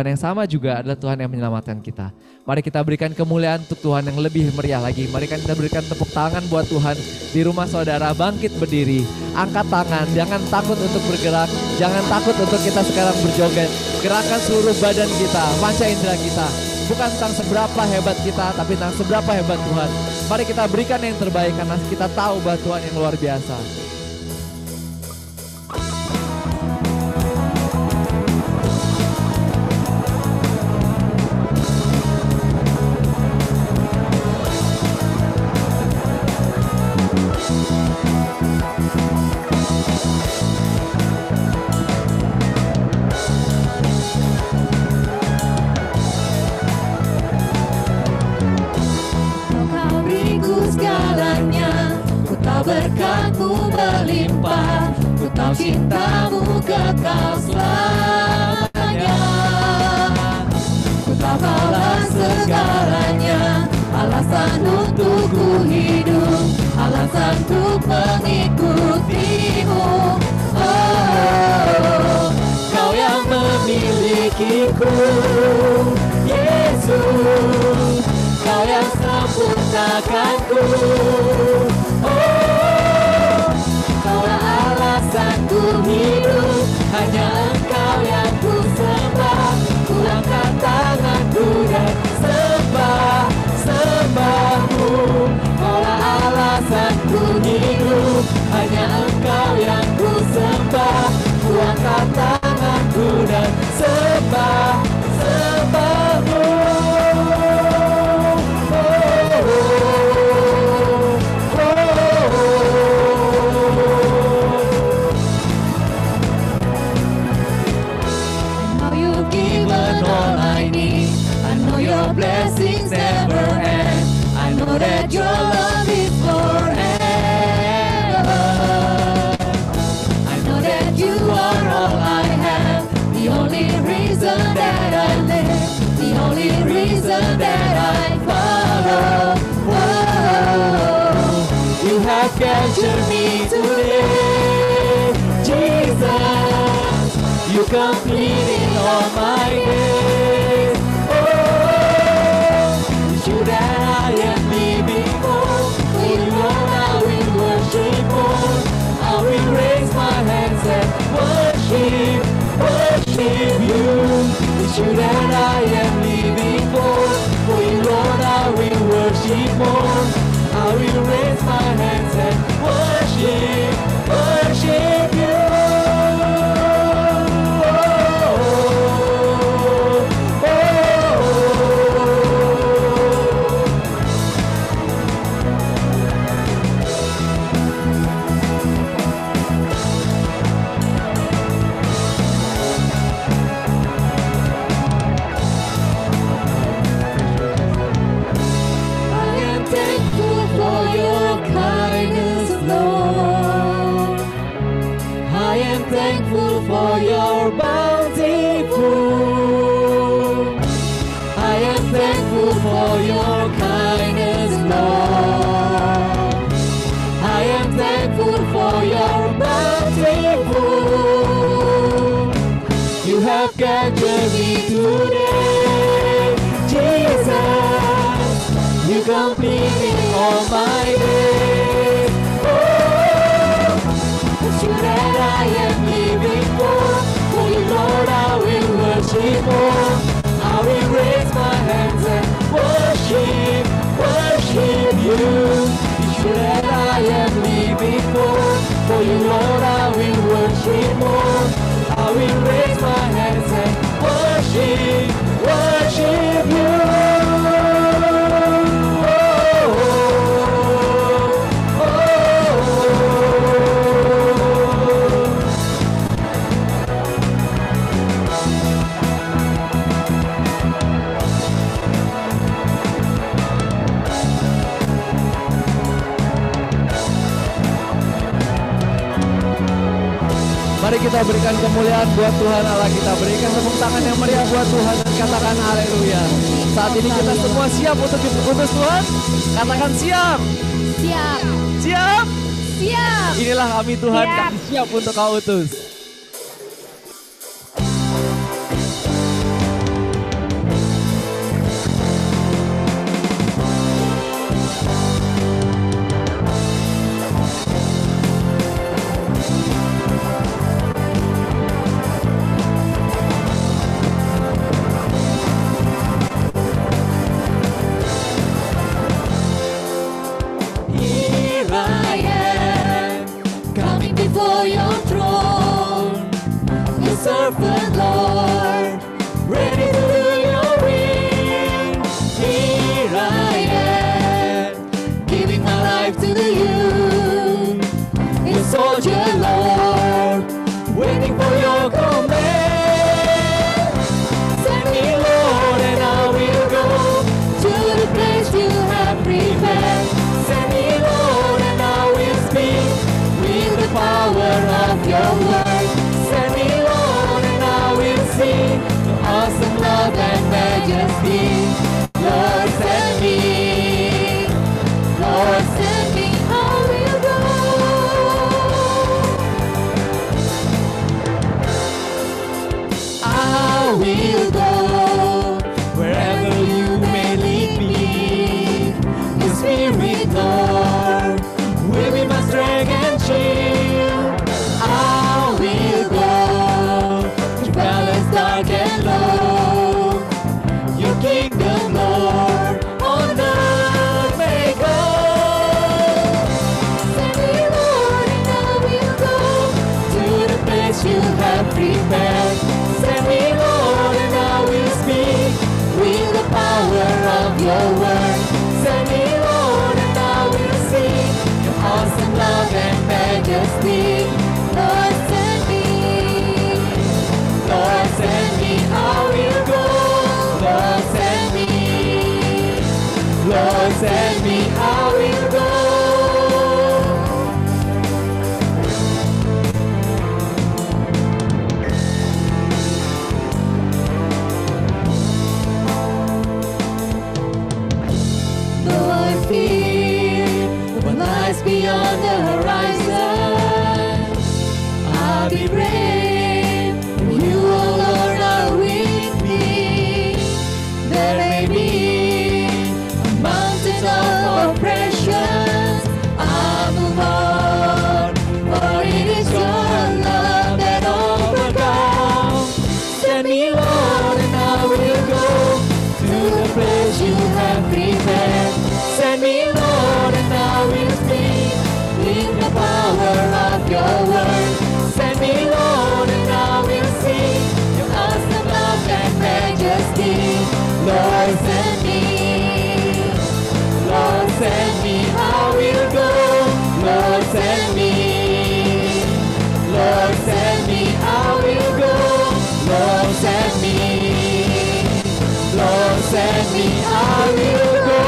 yang sama juga adalah Tuhan yang menyelamatkan kita. Mari kita berikan kemuliaan untuk Tuhan yang lebih meriah lagi. Mari kita berikan tepuk tangan buat Tuhan di rumah saudara. Bangkit berdiri, angkat tangan, jangan takut untuk bergerak, jangan takut untuk kita sekarang berjoget. Gerakan seluruh badan kita, panca indera kita. Bukan tentang seberapa hebat kita, tapi tentang seberapa hebat Tuhan. Mari kita berikan yang terbaik karena kita tahu bahwa Tuhan yang luar biasa. Kau beriku segalanya, ku tahu berkat-Mu berlimpah, ku tahu cinta-Mu kekal selamanya. Ku tahu Kaulah segalanya, alasan untuk ku hidup, alasan untuk mengikuti-Mu. Oh, Kau yang memilikiku, Yesus. Kau yang sempurnakanku. Oh, Kaulah alasanku hidup, hanya Engkau yang ku sembah. Ku angkat tanganku dan sembah-Mu. Kaulah alasanku hidup, hanya Engkau yang ku sembah. Ku angkat tanganku dan sembah-Mu. Blessings never end. I know that your love is forever. I know that you are all I have. The only reason that I live, the only reason that I follow. Whoa. You have captured me today, Jesus. You completed all my days. That I am living for, for you Lord I will worship more. I will raise my hands and worship you. It's you that I am living for you Lord I will worship more. I will raise my hands and worship you. Thankful for your bountiful. I am thankful for your kindness, Lord. I am thankful for your bountiful. You have captured me today, Jesus. You completed all my days. You that I am living for you Lord I will worship more. I will raise my hands and worship you. It's you that I am living for you Lord I will worship more. I will raise my hands and worship you. kita berikan kemuliaan buat Tuhan Allah kita. Berikan tepuk tangan yang meriah buat Tuhan dan katakan haleluya. Saat ini kita semua siap untuk diutus Tuhan. Katakan siap. Siap. Siap. Siap. Inilah kami Tuhan, kami siap untuk kau utus. Here I am, coming before your throne, your servant Lord, ready to do your will. Here I am, giving my life to you, your soldier Lord, waiting for your command. Send me Lord and I will go to the place you have prepared. Send me Lord and I will speak with the power of your word. Send me Lord and I will see your awesome love and majesty. Lord send me, Lord send me, I will go. I will go wherever you may lead me. Your spirit, Lord, will be my strength and shield. I will go to valleys dark and low. Your kingdom, Lord, on earth may go. Send me, Lord, and I will go to the place you have prepared. Send me, Lord, and I will speak with the power of your word. Send me, Lord, and I will see your awesome love and majesty. Lord, send me. Lord, send me, I will go. Lord, send me. Lord, send me, I will go. Though I fear what lies beyond the horizon, I'll be brave, for you, oh Lord, are with me. There may be a mountain of oppression, I'll move on, for it is your love that overcomes. Send me, Lord, and I will go to the place you have prepared. Send me, Lord, and I will speak in the power of your word. Send me, Lord, and I will see your awesome love and majesty. Lord, send me. Lord, send me, I will go. Lord, send me. Lord, send me, I will go. Lord, send me. Lord, send me, I will go.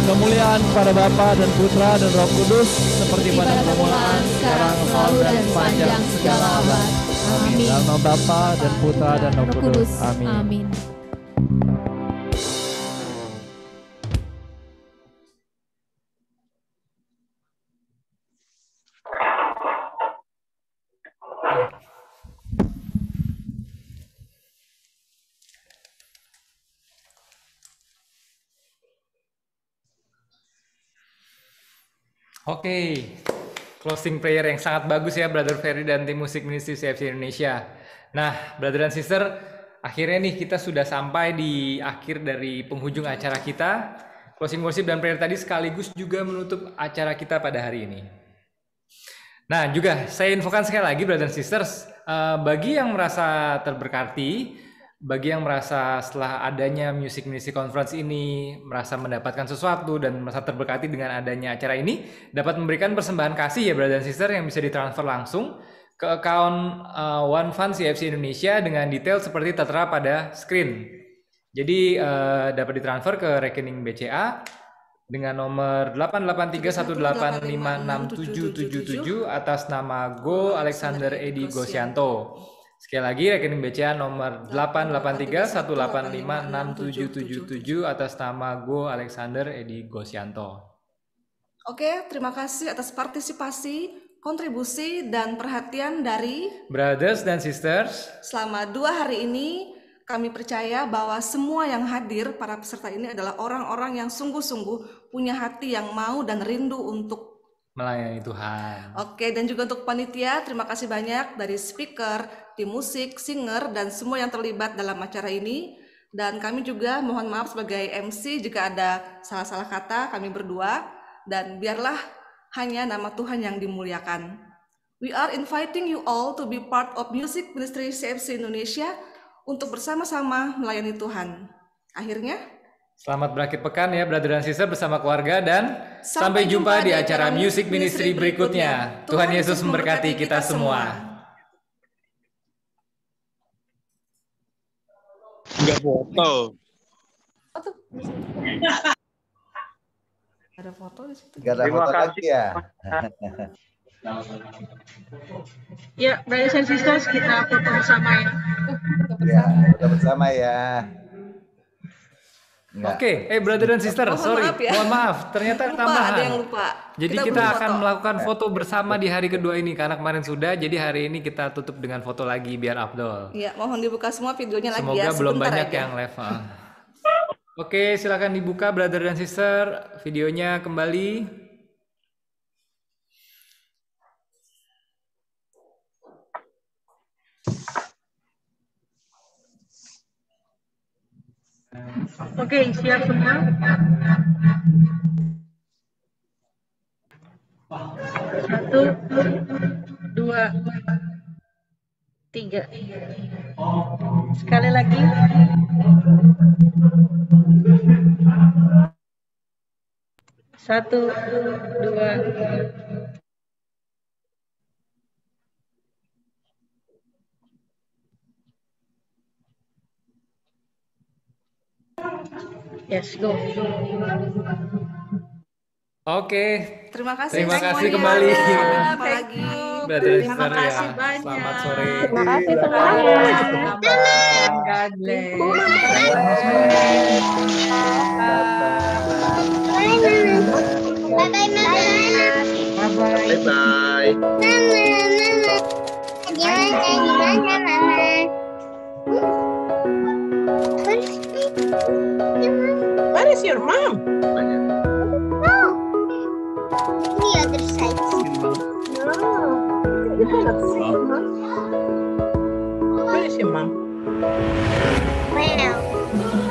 Kemuliaan kepada Bapa dan Putra dan Roh Kudus seperti pada permulaan, sekarang, selalu dan sepanjang segala abad. Amin. Dalam nama Bapa dan Putra dan Roh Kudus. Amin. Amin. Oke, closing prayer yang sangat bagus ya Brother Ferry dan tim musik ministry CFC Indonesia. Nah, brother dan sister, akhirnya nih kita sudah sampai di akhir dari penghujung acara kita. Closing worship dan prayer tadi sekaligus juga menutup acara kita pada hari ini. Nah, juga saya infokan sekali lagi brother dan sisters, bagi yang merasa terberkati, bagi yang merasa setelah adanya Music Ministry Conference ini merasa mendapatkan sesuatu dan merasa terberkati dengan adanya acara ini, dapat memberikan persembahan kasih ya brother dan sister yang bisa ditransfer langsung ke account One Fund CFC Indonesia dengan detail seperti tertera pada screen. Jadi dapat ditransfer ke rekening BCA dengan nomor 88318566777 atas nama Go Alexander Edi Gosyanto. Sekali lagi rekening BCA nomor 88318566777 atas nama Go Alexander Edi Gosyanto. Oke, terima kasih atas partisipasi, kontribusi, dan perhatian dari Brothers dan sisters, selama 2 hari ini. Kami percaya bahwa semua yang hadir, para peserta ini adalah orang-orang yang sungguh-sungguh punya hati yang mau dan rindu untuk melayani Tuhan. Oke, dan juga untuk panitia, terima kasih banyak dari speaker, tim musik, singer, dan semua yang terlibat dalam acara ini. Dan kami juga mohon maaf sebagai MC jika ada salah-salah kata kami berdua, dan biarlah hanya nama Tuhan yang dimuliakan. We are inviting you all to be part of Music Ministry CFC Indonesia untuk bersama-sama melayani Tuhan. Akhirnya, selamat berakhir pekan ya brother dan sister bersama keluarga, dan sampai jumpa di acara Music Ministry berikutnya. Tuhan Yesus memberkati kita semua. Enggak foto. Ada foto di situ. Gak ada foto lagi ya? Ya, brothers and sisters, kita foto bersama ya. Ya, foto bersama ya. Oke, brother dan sister, sorry, mohon maaf, ternyata Lupa, tambahan. ada yang lupa. Jadi kita akan melakukan foto bersama di hari kedua ini, karena kemarin sudah, jadi hari ini kita tutup dengan foto lagi biar afdol. Iya, mohon dibuka semua videonya lagi Semoga ya. belum sebentar banyak aja. yang level. Oke, silakan dibuka brother dan sister, videonya kembali. Oke, siap semua. Satu, dua, tiga. Sekali lagi. Satu, dua. Yes, go. Oke. Terima kasih. Terima kasih semuanya. kembali. Jumpa lagi. Brother and Terima sister ya. kasih banyak. Selamat sore. Terima kasih semuanya. God bless. Bye bye. Where is your mom? Where is your mom? Well.